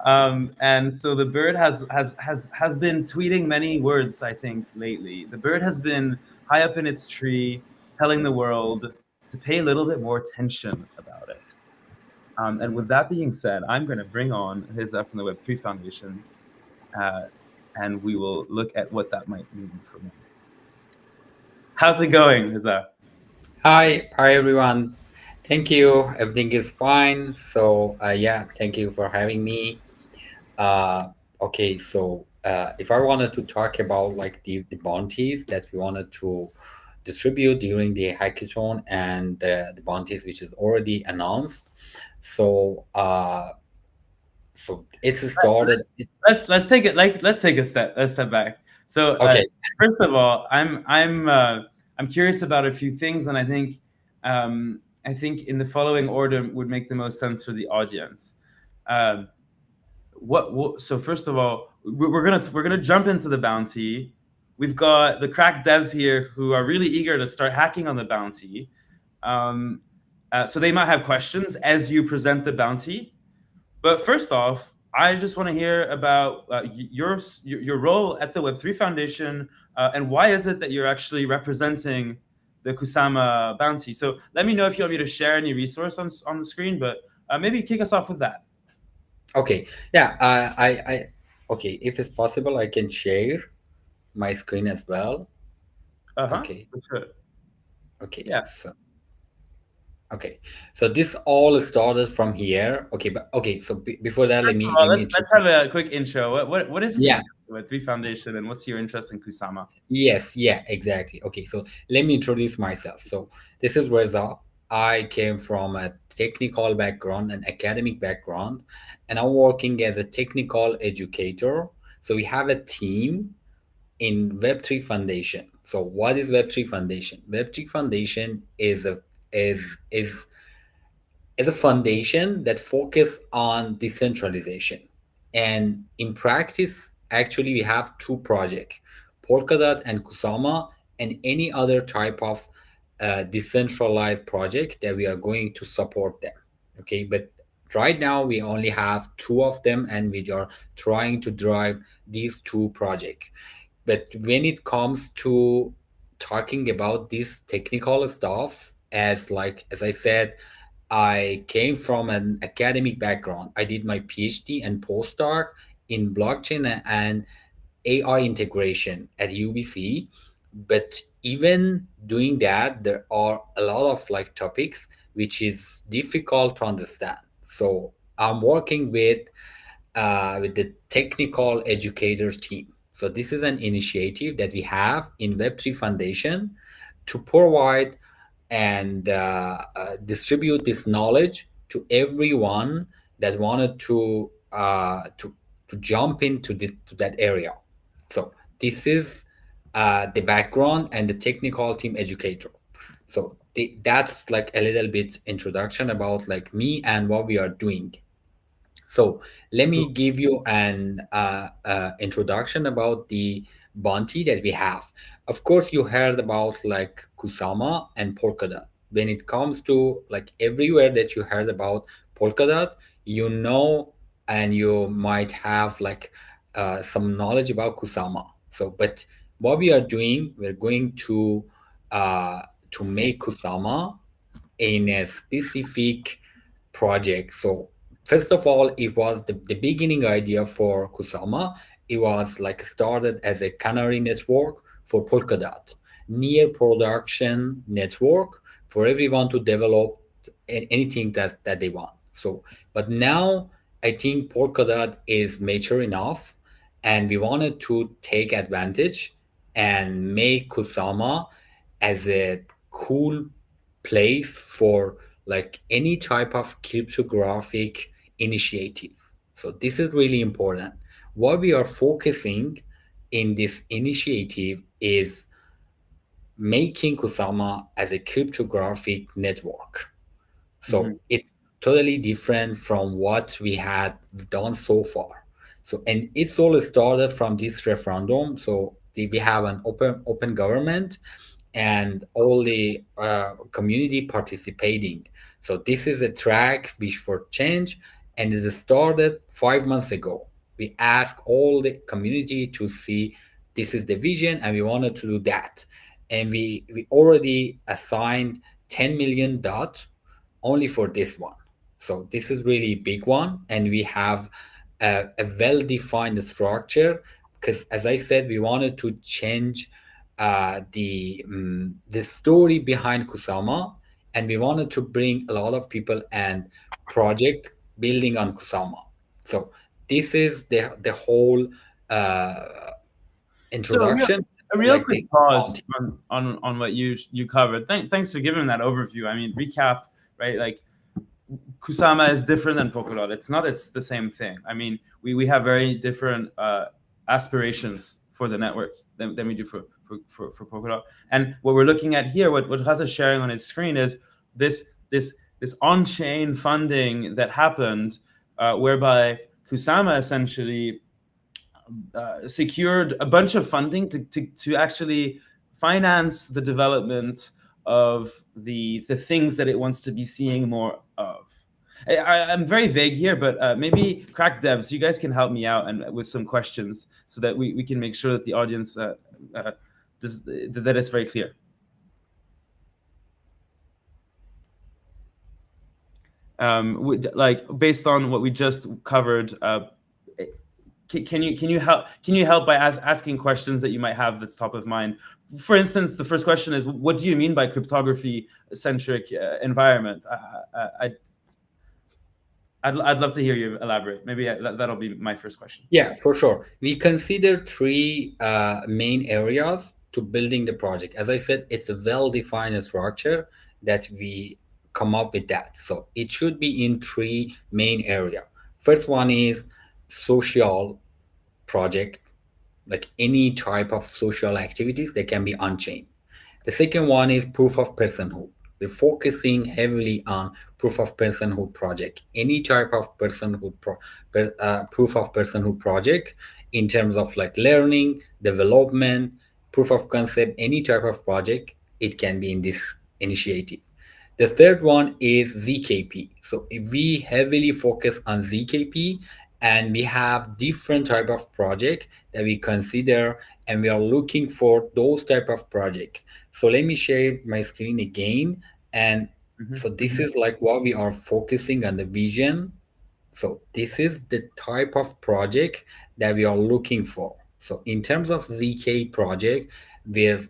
And so the bird has been tweeting many words, I think, lately. The bird has been high up in its tree, telling the world to pay a little bit more attention about it. And with that being said, I'm going to bring on Hiza from the Web3 Foundation, and we will look at what that might mean for me. How's it going, Hiza? Hi everyone. Thank you. Everything is fine. So yeah, thank you for having me. Okay, so if I wanted to talk about like the bounties that we wanted to distribute during the hackathon, and the bounties which is already announced. So so it's started. Let's take a step back. So Okay. First of all, I'm curious about a few things, and I think in the following order would make the most sense for the audience. So first of all, we're gonna jump into the bounty. We've got the crack devs here who are really eager to start hacking on the bounty. So they might have questions as you present the bounty. But first off, I just want to hear about your role at the Web3 Foundation, and why is it that you're actually representing the Kusama bounty? So let me know if you want me to share any resource on the screen, but maybe kick us off with that. Okay. Yeah. I okay. If it's possible, I can share my screen as well. Okay. That's good. Okay. Yeah. So, okay. So this all started from here. Okay. But okay. So before that, First let of me all, let's have a quick intro. What is Yeah. the Web3 Foundation, and what's your interest in Kusama? Yes. Yeah. Exactly. Okay. So let me introduce myself. So this is Reza. I came from a technical background, an academic background, and I'm working as a technical educator. So we have a team in Web3 Foundation. So what is Web3 Foundation? Web3 Foundation is a foundation that focus on decentralization. And in practice, actually we have two projects, Polkadot and Kusama, and any other type of decentralized project that we are going to support them. Okay, but right now we only have two of them, and we are trying to drive these two projects. But when it comes to talking about this technical stuff, as I said, I came from an academic background. I did my PhD and postdoc in blockchain and AI integration at UBC. But even doing that, there are a lot of like topics which is difficult to understand. So I'm working with the technical educators team. So this is an initiative that we have in Web3 Foundation to provide and distribute this knowledge to everyone that wanted to jump into to that area. So this is the background and the technical team educator. So that's like a little bit introduction about like me and what we are doing. So let me give you an introduction about the bounty that we have. Of course, you heard about like Kusama and Polkadot. When it comes to like everywhere that you heard about Polkadot, you know, and you might have like some knowledge about Kusama. So, but what we are doing, we're going uh, to make Kusama in a specific project. So first of all, it was the beginning idea for Kusama. It was like started as a canary network for Polkadot, near production network for everyone to develop anything that they want. So, but now I think Polkadot is mature enough, and we wanted to take advantage and make Kusama as a cool place for like any type of cryptographic initiative. So this is really important. What we are focusing in this initiative is making Kusama as a cryptographic network. Hmm. So it's totally different from what we had done so far. So and it's all started from this referendum. So we have an open government and all the community participating. So this is a track which for change, and it started 5 months ago. We asked all the community to see this is the vision, and we wanted to do that, and we already assigned 10 million dots only for this one. So this is really big one, and we have a well-defined structure because, as I said, we wanted to change the story behind Kusama, and we wanted to bring a lot of people and project building on Kusama. So this is the whole uh, So introduction, a real like quick the pause bounty. on what you covered. Thanks for giving that overview. I mean, recap, right? Like Kusama is different than Polkadot. It's not. It's the same thing. I mean, we have very different aspirations for the network than we do for Polkadot. And what we're looking at here, what Raz is sharing on his screen, is this on-chain funding that happened, whereby Kusama essentially secured a bunch of funding to actually finance the development of the things that it wants to be seeing more of. I'm very vague here, but maybe crack devs, you guys can help me out and with some questions so that we can make sure that the audience that it's very clear. Like based on what we just covered, can you help by asking questions that you might have that's top of mind? For instance, the first question is, what do you mean by cryptography centric environment? I'd love to hear you elaborate. Maybe that'll be my first question. Yeah, for sure. We consider three main areas to building the project. As I said, it's a well-defined structure that we come up with that. So it should be in three main area. First one is social project, like any type of social activities that can be on-chain. The second one is proof of personhood. We're focusing heavily on proof of personhood project. Any type of proof of personhood project in terms of like learning, development, proof of concept, any type of project, it can be in this initiative. The third one is ZKP. So if we heavily focus on ZKP, and we have different type of project that we consider, and we are looking for those type of projects. So let me share my screen again. And so this is like what we are focusing on the vision. So this is the type of project that we are looking for. So in terms of ZK project, we're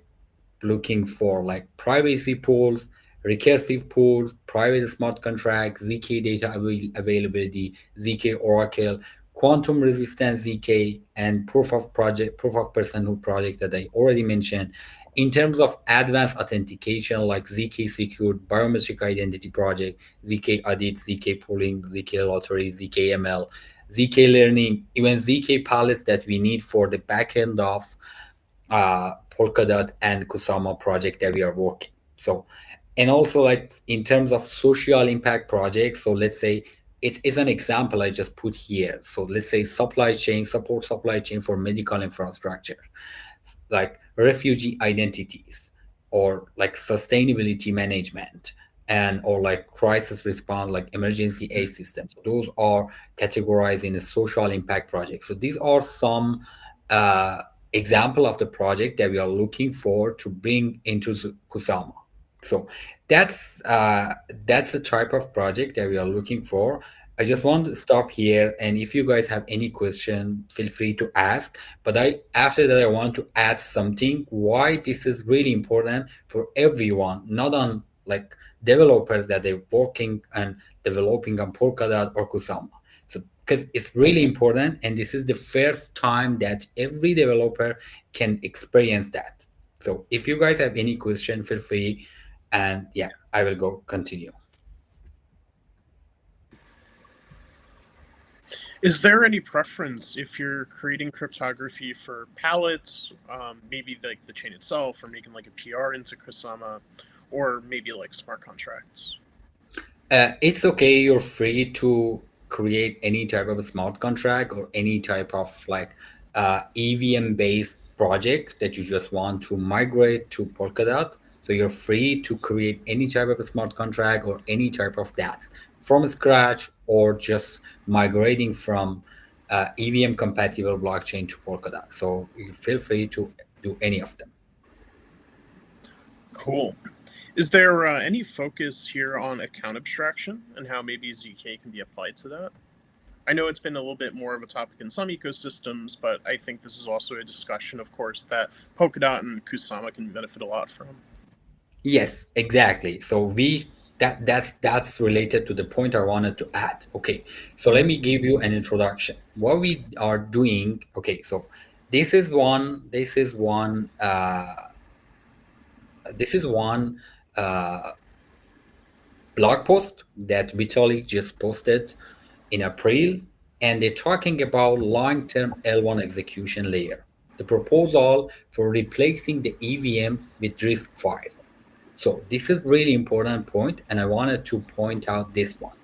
looking for like privacy pools, recursive pools, private smart contracts, ZK data availability, ZK Oracle, quantum resistant ZK, and proof of personhood project that I already mentioned. In terms of advanced authentication, like ZK secured biometric identity project, ZK audit, ZK pooling, ZK lottery, ZK ML, ZK learning, even ZK palettes that we need for the backend of Polkadot and Kusama project that we are working. So, and also like in terms of social impact projects, so let's say it is an example I just put here. So let's say supply chain, support supply chain for medical infrastructure, like refugee identities, or like sustainability management, and or like crisis response, like emergency aid systems. Those are categorized in a social impact project. So these are some uh, example of the project that we are looking for to bring into Kusama. So that's the type of project that we are looking for. I just want to stop here, and if you guys have any question, feel free to ask. But after that, I want to add something why this is really important for everyone, not on like developers that they're working and developing on Polkadot or Kusama. So because it's really important, and this is the first time that every developer can experience that. So if you guys have any question, feel free, and yeah, I will go continue. Is there any preference if you're creating cryptography for pallets, maybe like the chain itself, or making like a PR into Kusama, or maybe like smart contracts? It's okay. You're free to create any type of a smart contract or any type of like EVM based project that you just want to migrate to Polkadot. So you're free to create any type of a smart contract or any type of that from scratch, or just migrating from EVM compatible blockchain to Polkadot. So you feel free to do any of them. Cool. Is there any focus here on account abstraction and how maybe ZK can be applied to that? I know it's been a little bit more of a topic in some ecosystems, but I think this is also a discussion, of course, that Polkadot and Kusama can benefit a lot from. Yes, exactly. So that's related to the point I wanted to add. Okay, so let me give you an introduction. What we are doing. Okay, so this is one. This is one blog post that Vitalik just posted in April, and they're talking about long-term L1 execution layer, the proposal for replacing the EVM with RISC-V. So this is really important point, and I wanted to point out this one.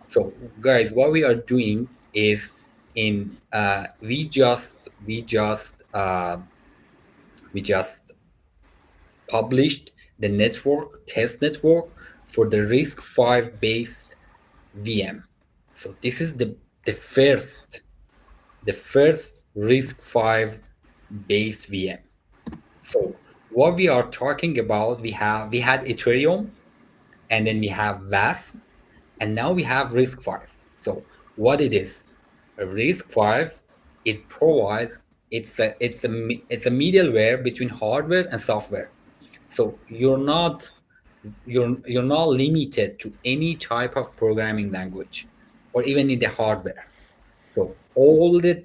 So guys, what we are doing is we just published the network test network for the RISC-V based VM. So this is the first RISC-V based VM. So what we are talking about, we had Ethereum, and then we have VASP, and now we have RISC-V. So what it is, a RISC-V, it provides it's a middleware between hardware and software. So you're not limited to any type of programming language or even in the hardware. So all the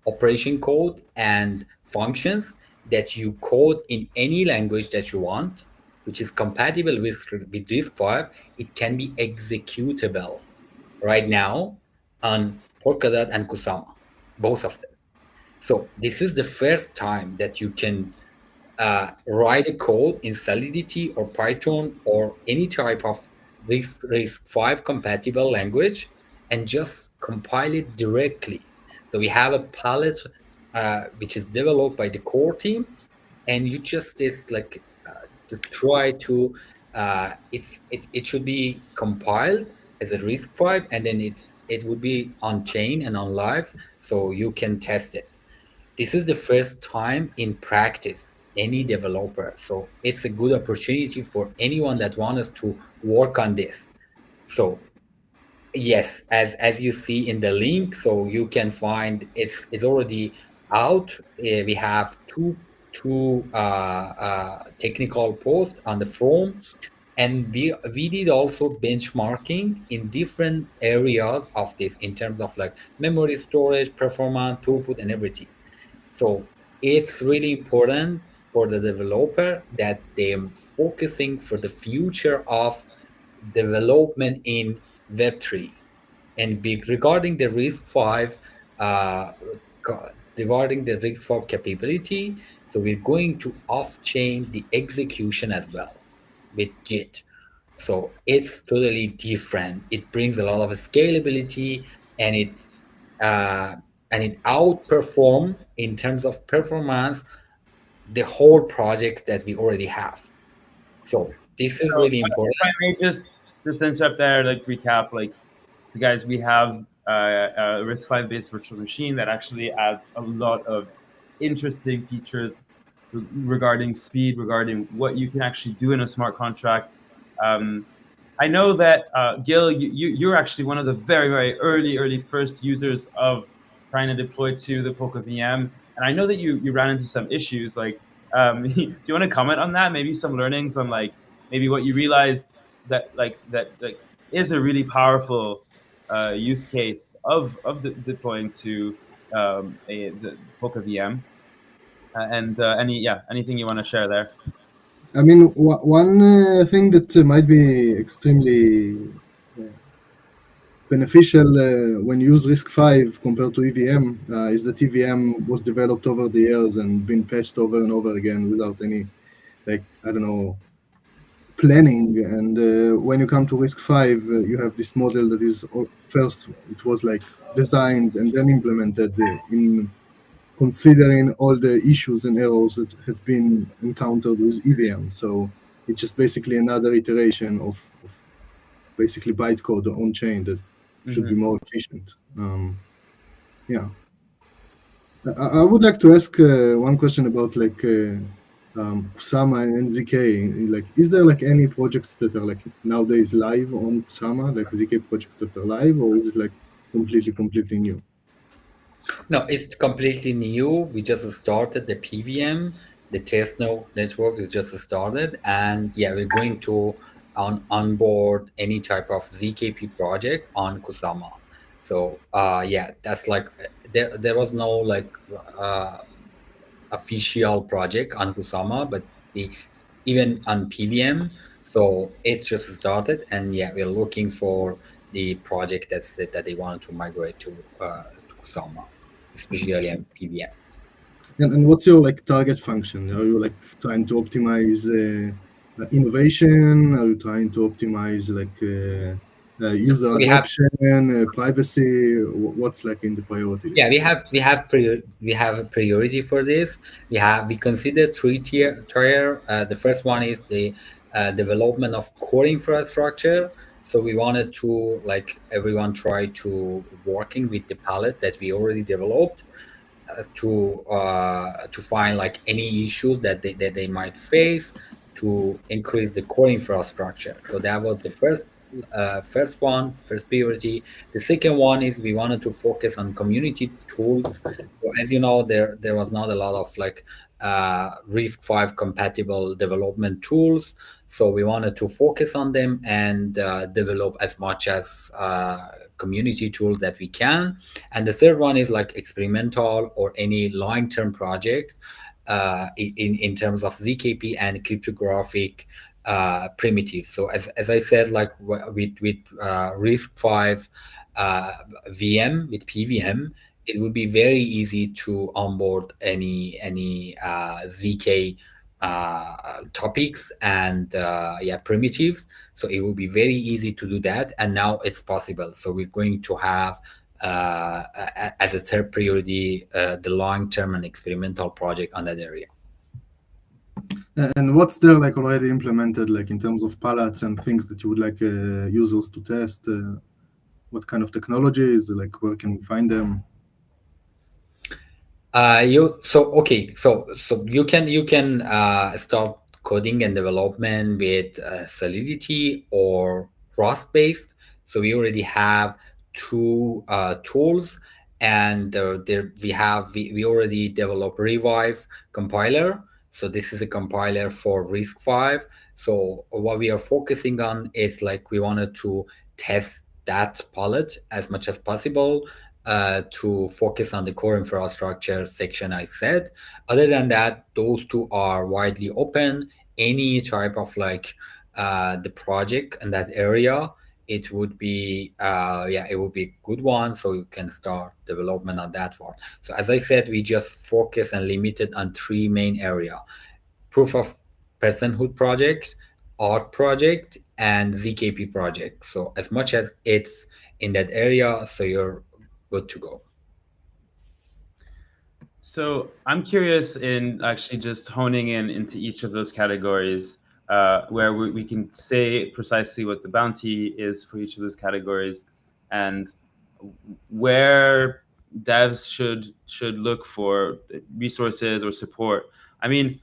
operation code and functions that you code in any language that you want, which is compatible with RISC-V, it can be executable right now on Polkadot and Kusama, both of them. So this is the first time that you can write a code in Solidity or Python or any type of RISC-V compatible language and just compile it directly. So we have a palette which is developed by the core team, and you just try to it should be compiled as a RISC-V, and then it would be on chain and on live, so you can test it. This is the first time in practice any developer, so it's a good opportunity for anyone that wants to work on this. So yes, as you see in the link, so you can find it's already out. We have two technical posts on the forum, and we did also benchmarking in different areas of this in terms of like memory storage, performance, throughput, and everything. So it's really important for the developer that they're focusing for the future of development in Web3. And regarding the RISC-V, uh, regarding the RISC-V capability, so we're going to off-chain the execution as well with JIT. So it's totally different. It brings a lot of scalability, and uh, it outperform in terms of performance the whole project that we already have. So this is So really important. if I may just interrupt there, like recap, like you guys, we have a RISC-V based virtual machine that actually adds a lot of interesting features regarding speed, regarding what you can actually do in a smart contract. Um, I know that Gil, you're actually one of the very early first users of trying to deploy to the Polka VM, and I know that you ran into some issues. Like, do you want to comment on that? Maybe some learnings on like maybe what you realized that like is a really powerful use case of deploying to the Polka VM, and anything you want to share there. I mean, one thing that might be extremely uh, beneficial when you use RISC-V compared to EVM is that EVM was developed over the years and been patched over and over again without any, like, I don't know, planning. And when you come to RISC-V, you have this model that is first, it was like designed and then implemented in considering all the issues and errors that have been encountered with EVM. So it's just basically another iteration of basically bytecode on chain that should be Mm-hmm. more efficient. Yeah, I would like to ask one question about like Kusama and ZK. Like, is there like any projects that are like nowadays live on Kusama, like ZK projects that are live, or is it like completely new? No, it's completely new. We just started the PVM. The test node network is just started, and yeah, we're going to onboard any type of ZKP project on Kusama. So yeah, that's like there was no like uh, official project on Kusama, but the even on PVM. So it's just started, and yeah, we're looking for the project that they wanted to migrate to Kusama, especially on PVM. And what's your like target function? Are you like trying to optimize innovation? Are you trying to optimize like user We have adoption, privacy? What's like in the priority Yeah, list? we have a priority for this. We consider three tier. The first one is the development of core infrastructure. So we wanted to like everyone try to working with the palette that we already developed to find like any issues that they might face to increase the core infrastructure. So that was the first priority. The second one is we wanted to focus on community tools. So as you know, there was not a lot of like RISC-V compatible development tools. So we wanted to focus on them and develop as much as community tools that we can. And the third one is like experimental or any long-term project in terms of ZKP and cryptographic primitives. So as I said, like with RISC-V VM with PVM, it would be very easy to onboard any ZK topics and yeah primitives. So it will be very easy to do that, and now it's possible. So we're going to have as a third priority the long-term and experimental project on that area. And what's there like already implemented, like in terms of palettes and things that you would like users to test? What kind of technologies? Like, where can we find them? You so okay so you can start coding and development with Solidity or Rust based. So we already have two tools, and there we already developed Revive compiler. So this is a compiler for RISC-V. So what we are focusing on is like we wanted to test that palette as much as possible to focus on the core infrastructure section I said. Other than that, those two are widely open. Any type of like the project in that area, it would be yeah, it would be a good one. So you can start development on that one. So as I said, we just focus and limited on three main area: proof of personhood projects, art project and ZKP project. So as much as it's in that area, so you're good to go. So I'm curious in actually just honing in into each of those categories, where we can say precisely what the bounty is for each of those categories, and where devs should look for resources or support. I mean,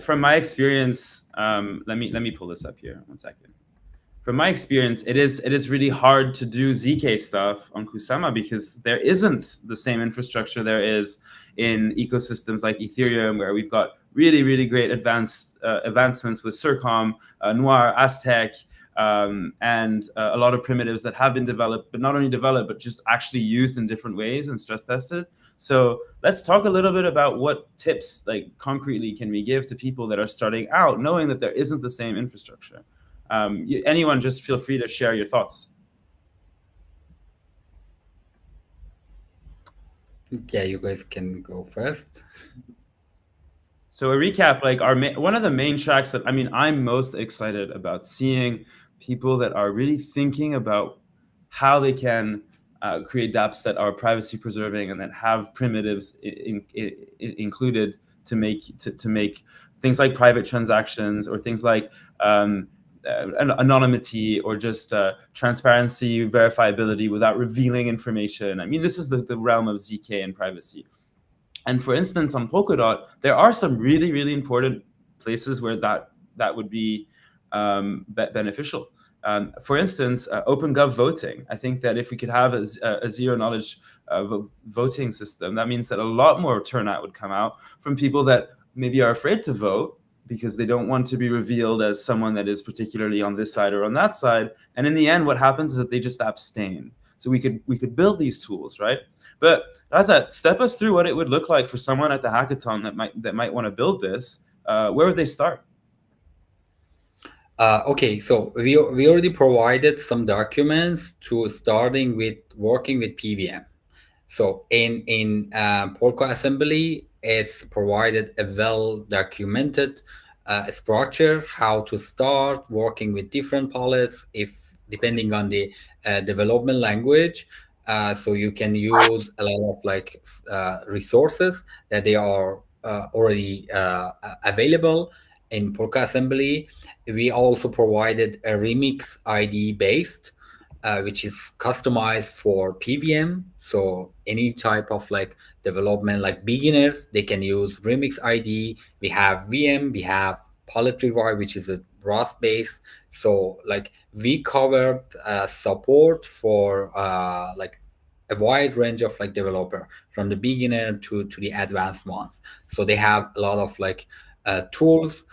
from my experience, let me pull this up here 1 second. From my experience, it is really hard to do ZK stuff on Kusama because there isn't the same infrastructure there is in ecosystems like Ethereum, where we've got really great advancements with Circom, Noir, Aztec, and a lot of primitives that have been developed, but not only developed, but just actually used in different ways and stress tested. So let's talk a little bit about what tips, like concretely, can we give to people that are starting out, knowing that there isn't the same infrastructure. Anyone, just feel free to share your thoughts. Yeah, you guys can go first. So a recap, like one of the main tracks that I'm most excited about seeing people that are really thinking about how they can create dApps that are privacy preserving and that have primitives included to make things like private transactions or things like anonymity or just transparency, verifiability without revealing information. I mean, this is the realm of ZK and privacy. And for instance, on Polkadot, there are some really important places where that would be beneficial. For instance, OpenGov voting. I think that if we could have a zero knowledge voting system, that means that a lot more turnout would come out from people that maybe are afraid to vote because they don't want to be revealed as someone that is particularly on this side or on that side. And in the end, what happens is that they just abstain. So we could build these tools, right? But Razat, step us through what it would look like for someone at the hackathon that might want to build this. Where would they start? Okay, so we already provided some documents to starting with working with PVM. So in Polka assembly, it's provided a well documented structure how to start working with different palettes if depending on the development language. So you can use a lot of like resources that they are already available in Polka assembly. We also provided a remix ID based which is customized for PVM. So any type of like development, like beginners, they can use Remix ID. We have VM, we have Palette Revive, which is a Rust base. So like we covered support for like a wide range of like developer from the beginner to the advanced ones. So they have a lot of like tools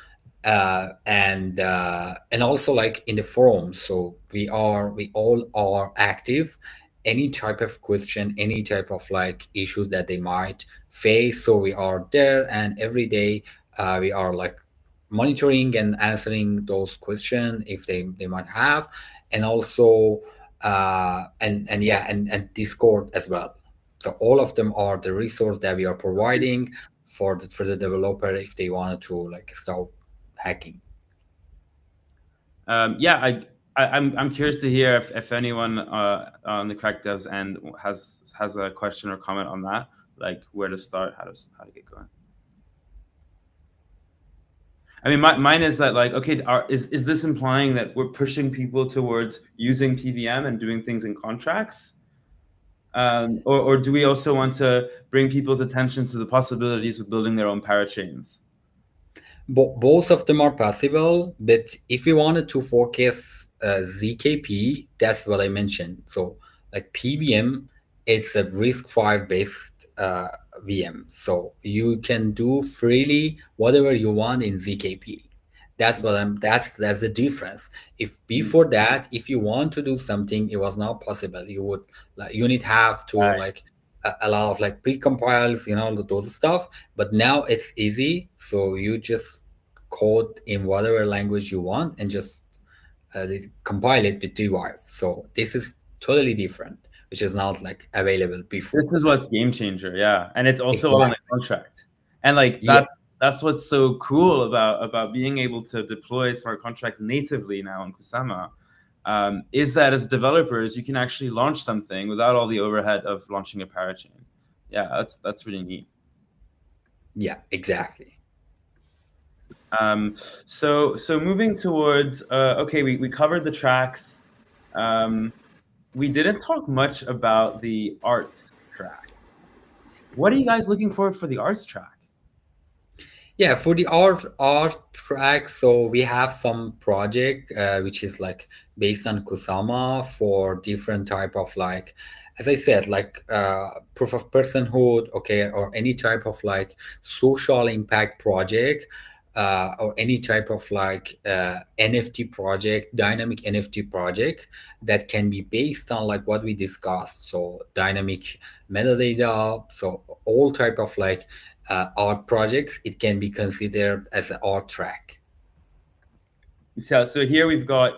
and also like in the forum. So we all are active. Any type of question, any type of like issues that they might face, so we are there, and every day we are like monitoring and answering those questions if they might have. And also and Discord as well. So all of them are the resource that we are providing for the developer if they wanted to like start hacking. I'm curious to hear if anyone on the Crack Devs end has a question or comment on that, like where to start, how to get going. I mean, mine is that like, okay, is this implying that we're pushing people towards using PVM and doing things in contracts? Or do we also want to bring people's attention to the possibilities of building their own parachains? Both of them are possible, but if we wanted to focus ZKP, that's what I mentioned. So like PVM, it's a RISC-V based VM. So you can do freely whatever you want in ZKP. That's the difference. If before that, if you want to do something, it was not possible. You need have to like a lot of like pre-compiles, those stuff. But now it's easy. So you just code in whatever language you want and just compile it with Revive. So this is totally different, which is not like available before. This is what's game changer, yeah. And it's also Exactly. on the contract. And like Yeah. that's what's so cool about being able to deploy smart contracts natively now on Kusama, is that as developers you can actually launch something without all the overhead of launching a parachain. Yeah, that's really neat. Yeah, exactly. So moving towards okay, we covered the tracks. We didn't talk much about the arts track. What are you guys looking for the arts track? Yeah, for the art track, so we have some project which is like based on Kusama for different type of like, as I said, like proof of personhood, okay, or any type of like social impact project, or any type of like NFT project, dynamic NFT project that can be based on like what we discussed. So dynamic metadata, so all type of like art projects, it can be considered as an art track. Yeah, so here we've got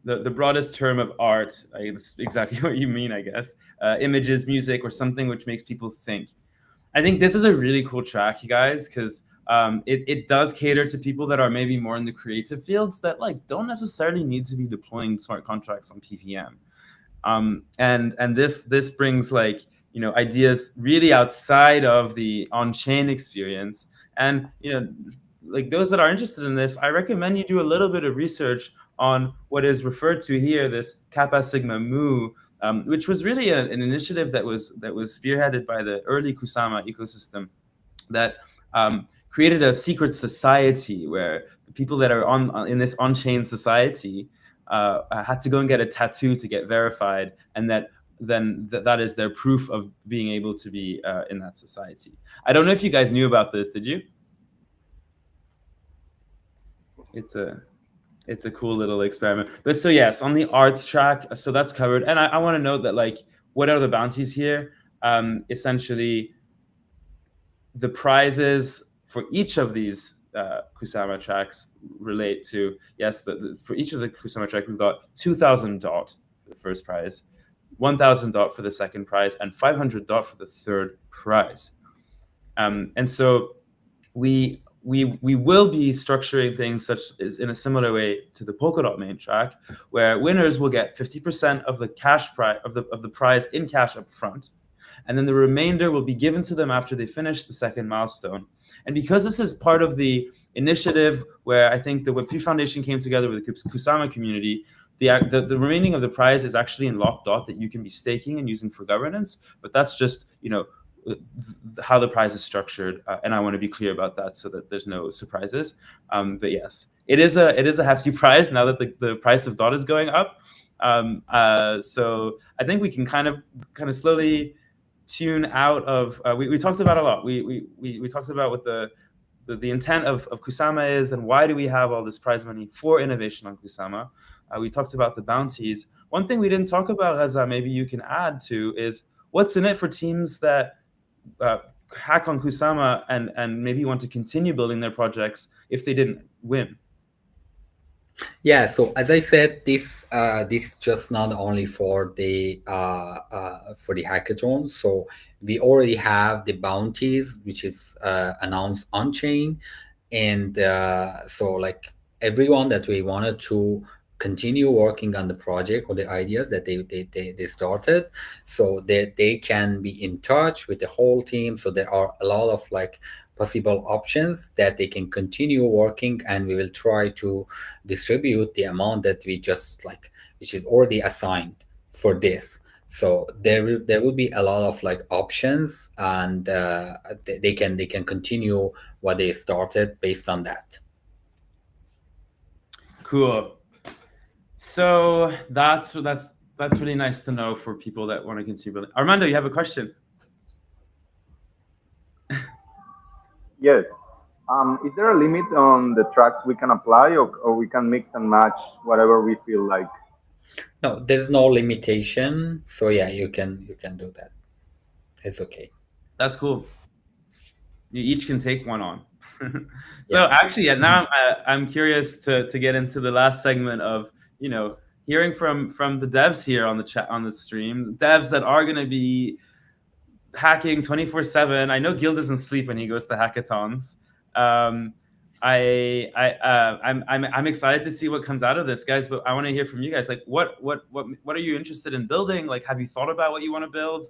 the broadest term of art. That's exactly what you mean, I guess. Images, music, or something which makes people think. I think this is a really cool track, you guys, because it does cater to people that are maybe more in the creative fields that like don't necessarily need to be deploying smart contracts on PVM. And this brings like, you know, ideas really outside of the on-chain experience. And, you know, like those that are interested in this, I recommend you do a little bit of research on what is referred to here, this Kappa Sigma Mu, which was really an initiative that was spearheaded by the early Kusama ecosystem that created a secret society where the people that are in this on-chain society had to go and get a tattoo to get verified, and that is their proof of being able to be in that society. I don't know if you guys knew about this. Did you? It's a cool little experiment. But so yes, on the arts track, so that's covered. And I want to note that like, what are the bounties here? Essentially, the prizes for each of these Kusama tracks relate to, yes, for each of the Kusama track, we've got 2,000 DOT for the first prize, 1,000 DOT for the second prize, and 500 DOT for the third prize. And so we will be structuring things such as in a similar way to the Polkadot main track, where winners will get 50% of the cash prize of the prize in cash up front, and then the remainder will be given to them after they finish the second milestone. And because this is part of the initiative where I think the Web3 Foundation came together with the Kusama community, the remaining of the prize is actually in locked DOT that you can be staking and using for governance. But that's just, you know, how the prize is structured, and I want to be clear about that so that there's no surprises. But yes, it is a hefty prize now that the price of DOT is going up. So I think we can kind of slowly tune out of. We talked about a lot. We talked about what the intent of Kusama is, and why do we have all this prize money for innovation on Kusama. We talked about the bounties. One thing we didn't talk about, as maybe you can add to, is what's in it for teams that hack on Kusama and maybe want to continue building their projects if they didn't win. Yeah, so as I said, this just not only for the hackathon. So we already have the bounties, which is announced on chain, and so like everyone that we wanted to continue working on the project or the ideas that they started, so that they can be in touch with the whole team. So there are a lot of like possible options that they can continue working, and we will try to distribute the amount that we just like, which is already assigned for this. So there will be a lot of like options, and they can continue what they started based on that. Cool. So that's really nice to know for people that want to continue building. Armando, you have a question? Yes. Is there a limit on the tracks we can apply, or we can mix and match whatever we feel like? No, there's no limitation. So yeah, you can do that. It's okay. That's cool. You each can take one on. So actually, now I'm curious to get into the last segment of, you know, hearing from the devs here on the chat, on the stream, devs that are going to be hacking 24/7. I know Gil doesn't sleep when he goes to hackathons. I'm excited to see what comes out of this, guys. But I want to hear from you guys. Like, what are you interested in building? Like, have you thought about what you want to build?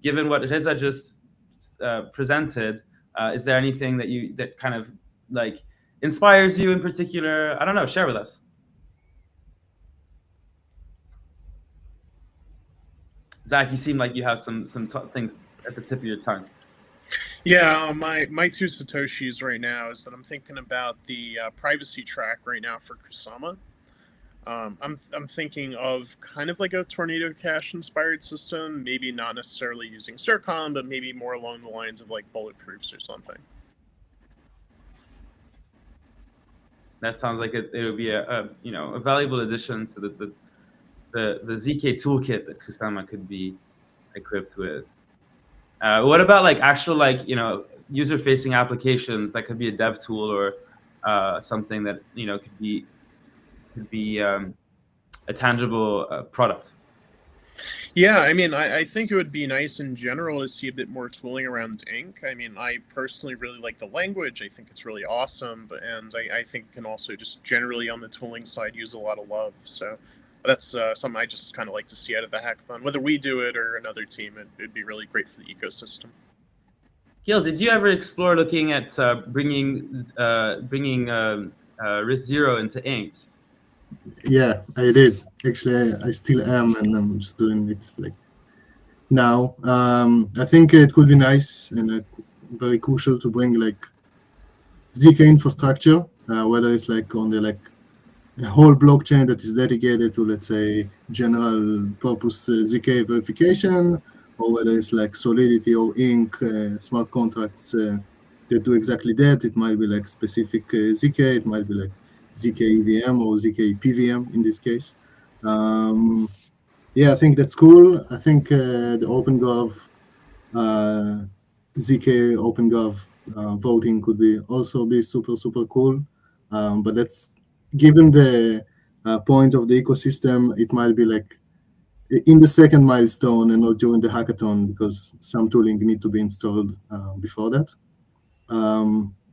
Given what Reza just presented, is there anything that kind of like inspires you in particular? I don't know. Share with us. Zach, you seem like you have some things at the tip of your tongue. Yeah, my two satoshis right now is that I'm thinking about the privacy track right now for Kusama. I'm thinking of kind of like a Tornado Cash inspired system, maybe not necessarily using Circon, but maybe more along the lines of like bulletproofs or something. That sounds like it would be a valuable addition to the ZK toolkit that Kusama could be equipped with. What about like actual user-facing applications that could be a dev tool or something that could be a tangible product? Yeah, I mean, I think it would be nice in general to see a bit more tooling around ink. I mean, I personally really like the language. I think it's really awesome, and I think it can also just generally on the tooling side use a lot of love. So that's something I just kind of like to see out of the hackathon. Whether we do it or another team, it'd be really great for the ecosystem. Gil, did you ever explore looking at bringing RISC-0 into ink? Yeah, I did. Actually, I still am, and I'm just doing it like now. I think it could be nice and very crucial to bring like ZK infrastructure, whether it's like on the like a whole blockchain that is dedicated to, let's say, general purpose ZK verification, or whether it's like Solidity or Ink smart contracts that do exactly that. It might be like specific ZK, it might be like ZK EVM or ZK PVM in this case. Yeah, I think that's cool. I think the OpenGov, ZK OpenGov voting could be also be super cool. But that's given the point of the ecosystem, it might be like in the second milestone and not during the hackathon because some tooling need to be installed before that.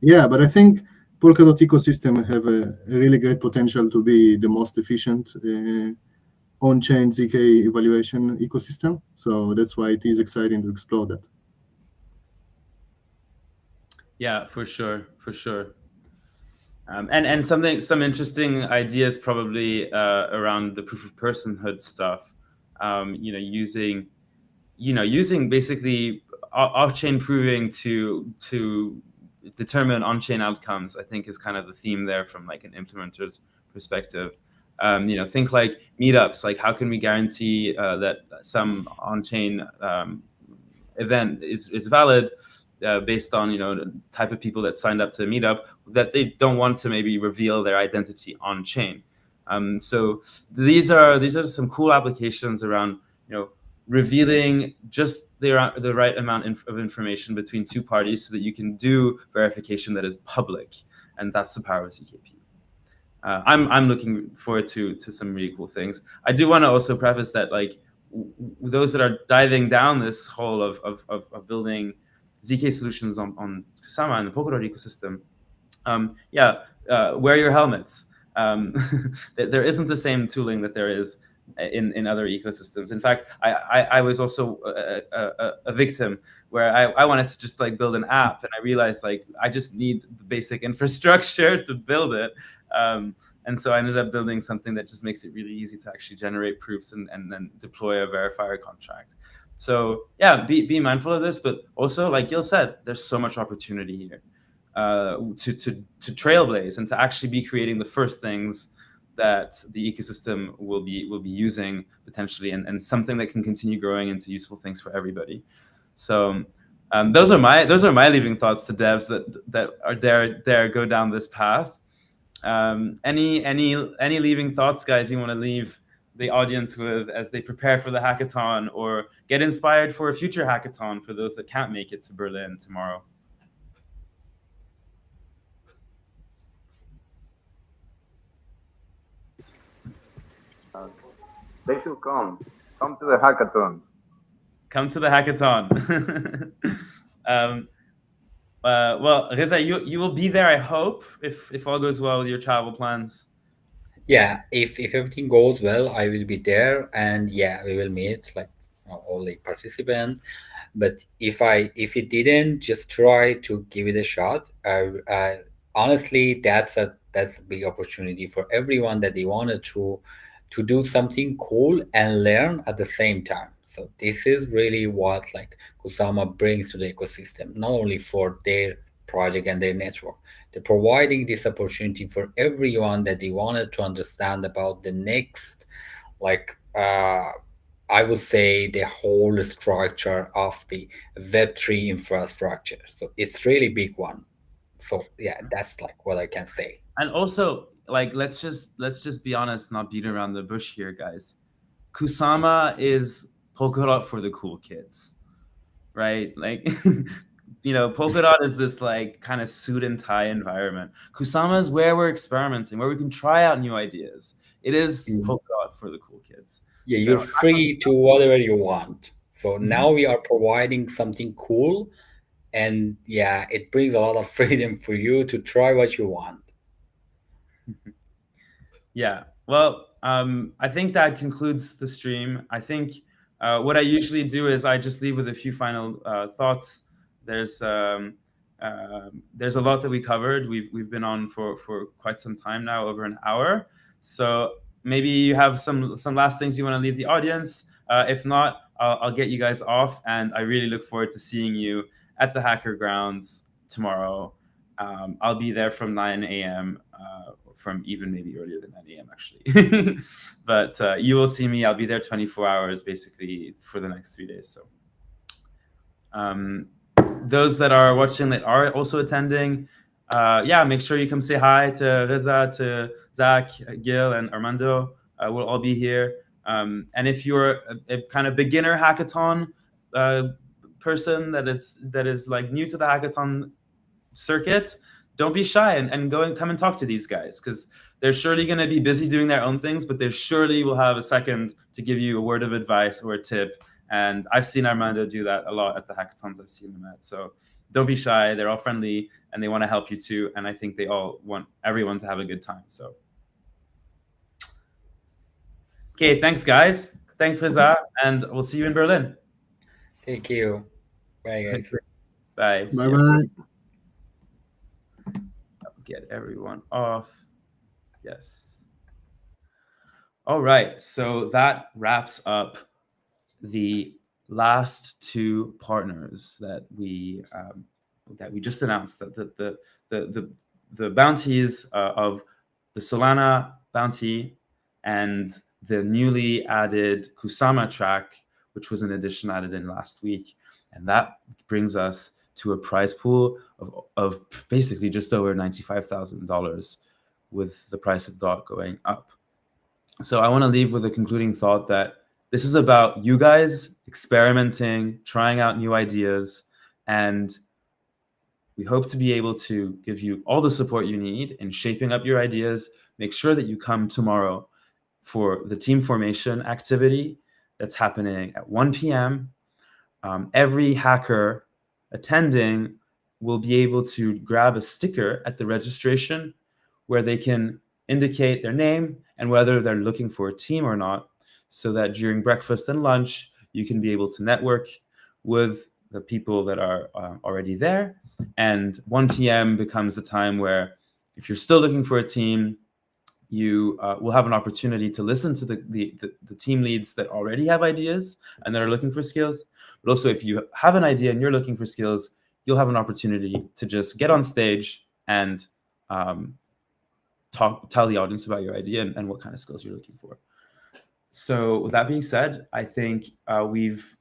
Yeah, but I think Polkadot ecosystem have a really great potential to be the most efficient on-chain ZK evaluation ecosystem. So that's why it is exciting to explore that. Yeah, for sure. And some interesting ideas probably around the proof of personhood stuff. Using basically off-chain proving to determine on-chain outcomes, I think is kind of the theme there from like an implementer's perspective. Think like meetups. Like, how can we guarantee that some on-chain event is valid based on the type of people that signed up to a meetup, that they don't want to maybe reveal their identity on chain. So these are some cool applications around revealing just the right amount of information between two parties so that you can do verification that is public, and that's the power of ZKP. I'm looking forward to some really cool things. I do want to also preface that like those that are diving down this hole of building ZK solutions on Kusama and the Polkadot ecosystem, wear your helmets. There isn't the same tooling that there is in other ecosystems. In fact, I was also a victim where I wanted to just like build an app, and I realized like I just need the basic infrastructure to build it. And so I ended up building something that just makes it really easy to actually generate proofs and then deploy a verifier contract. So yeah, be mindful of this, but also like Gil said, there's so much opportunity here to trailblaze and to actually be creating the first things that the ecosystem will be using potentially, and something that can continue growing into useful things for everybody. So those are my leaving thoughts to devs that are there go down this path. Any leaving thoughts, guys, you want to leave the audience with as they prepare for the hackathon or get inspired for a future hackathon for those that can't make it to Berlin tomorrow? They should come to the hackathon. Come to the hackathon. Well, Reza, you will be there, I hope, if all goes well with your travel plans. Yeah, if everything goes well, I will be there, and yeah, we will meet like all the participants. But if it didn't, just try to give it a shot. Honestly, that's a big opportunity for everyone that they wanted to do something cool and learn at the same time. So this is really what like Kusama brings to the ecosystem, not only for their project and their network. They're providing this opportunity for everyone that they wanted to understand about the next, like I would say, the whole structure of the Web3 infrastructure. So it's really big one. So yeah, that's like what I can say. And also, like, let's just be honest, not beat around the bush here, guys. Kusama is Polkadot for the cool kids, right? Like, Polkadot is this like kind of suit and tie environment. Kusama is where we're experimenting, where we can try out new ideas. It is Polkadot for the cool kids. Yeah, So you're free to whatever you want. So Mhm. now we are providing something cool, and yeah, it brings a lot of freedom for you to try what you want. Yeah. Well, I think that concludes the stream. I think what I usually do is I just leave with a few final thoughts. There's um, there's a lot that we covered. We've been on for quite some time now, over an hour. So maybe you have some last things you want to leave the audience. If not, I'll get you guys off, and I really look forward to seeing you at the Hacker Grounds tomorrow. I'll be there from 9 a.m. From even maybe earlier than 9 a.m. actually. But you will see me. I'll be there 24 hours basically for the next 3 days. So those that are watching that are also attending, yeah, make sure you come say hi to Reza, to Zach, Gil, and Armando. We'll all be here. And if you're a kind of beginner hackathon person that is like new to the hackathon circuit, don't be shy and go and come and talk to these guys, because they're surely going to be busy doing their own things, but they surely will have a second to give you a word of advice or a tip. And I've seen Armando do that a lot at the hackathons I've seen him at. So don't be shy. They're all friendly and they want to help you too. And I think they all want everyone to have a good time. So, okay, thanks, guys. Thanks, Reza. And we'll see you in Berlin. Thank you. Bye, guys. Bye. Bye bye. Get everyone off. Yes. All right. So that wraps up the last two partners that we just announced. That the bounties of the Solana bounty and the newly added Kusama track, which was an addition added in last week, and that brings us to a prize pool of basically just over $95,000, with the price of DOT going up. So I want to leave with a concluding thought that this is about you guys experimenting, trying out new ideas, and we hope to be able to give you all the support you need in shaping up your ideas. Make sure that you come tomorrow for the team formation activity that's happening at 1 p.m. Every hacker attending will be able to grab a sticker at the registration where they can indicate their name and whether they're looking for a team or not, so that during breakfast and lunch, you can be able to network with the people that are already there. And 1 p.m. becomes the time where, if you're still looking for a team, you will have an opportunity to listen to the team leads that already have ideas and that are looking for skills. But also, if you have an idea and you're looking for skills, you'll have an opportunity to just get on stage and tell the audience about your idea and what kind of skills you're looking for. So with that being said, I think we've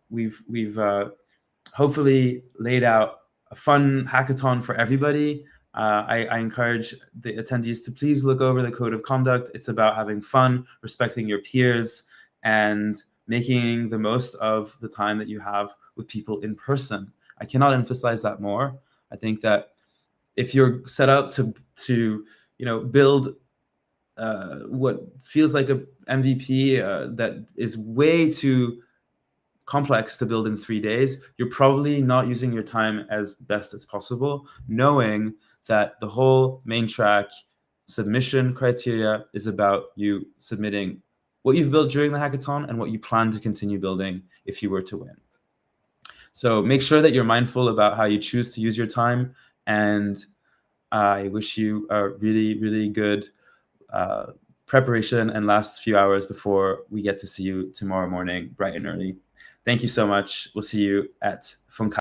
hopefully laid out a fun hackathon for everybody. I encourage the attendees to please look over the code of conduct. It's about having fun, respecting your peers, and making the most of the time that you have with people in person. I cannot emphasize that more. I think that if you're set out to build what feels like a MVP that is way too complex to build in 3 days, you're probably not using your time as best as possible, knowing that the whole main track submission criteria is about you submitting what you've built during the hackathon and what you plan to continue building if you were to win. So make sure that you're mindful about how you choose to use your time, and I wish you a really, really good preparation and last few hours before we get to see you tomorrow morning, bright and early. Thank you so much. We'll see you at Funkai.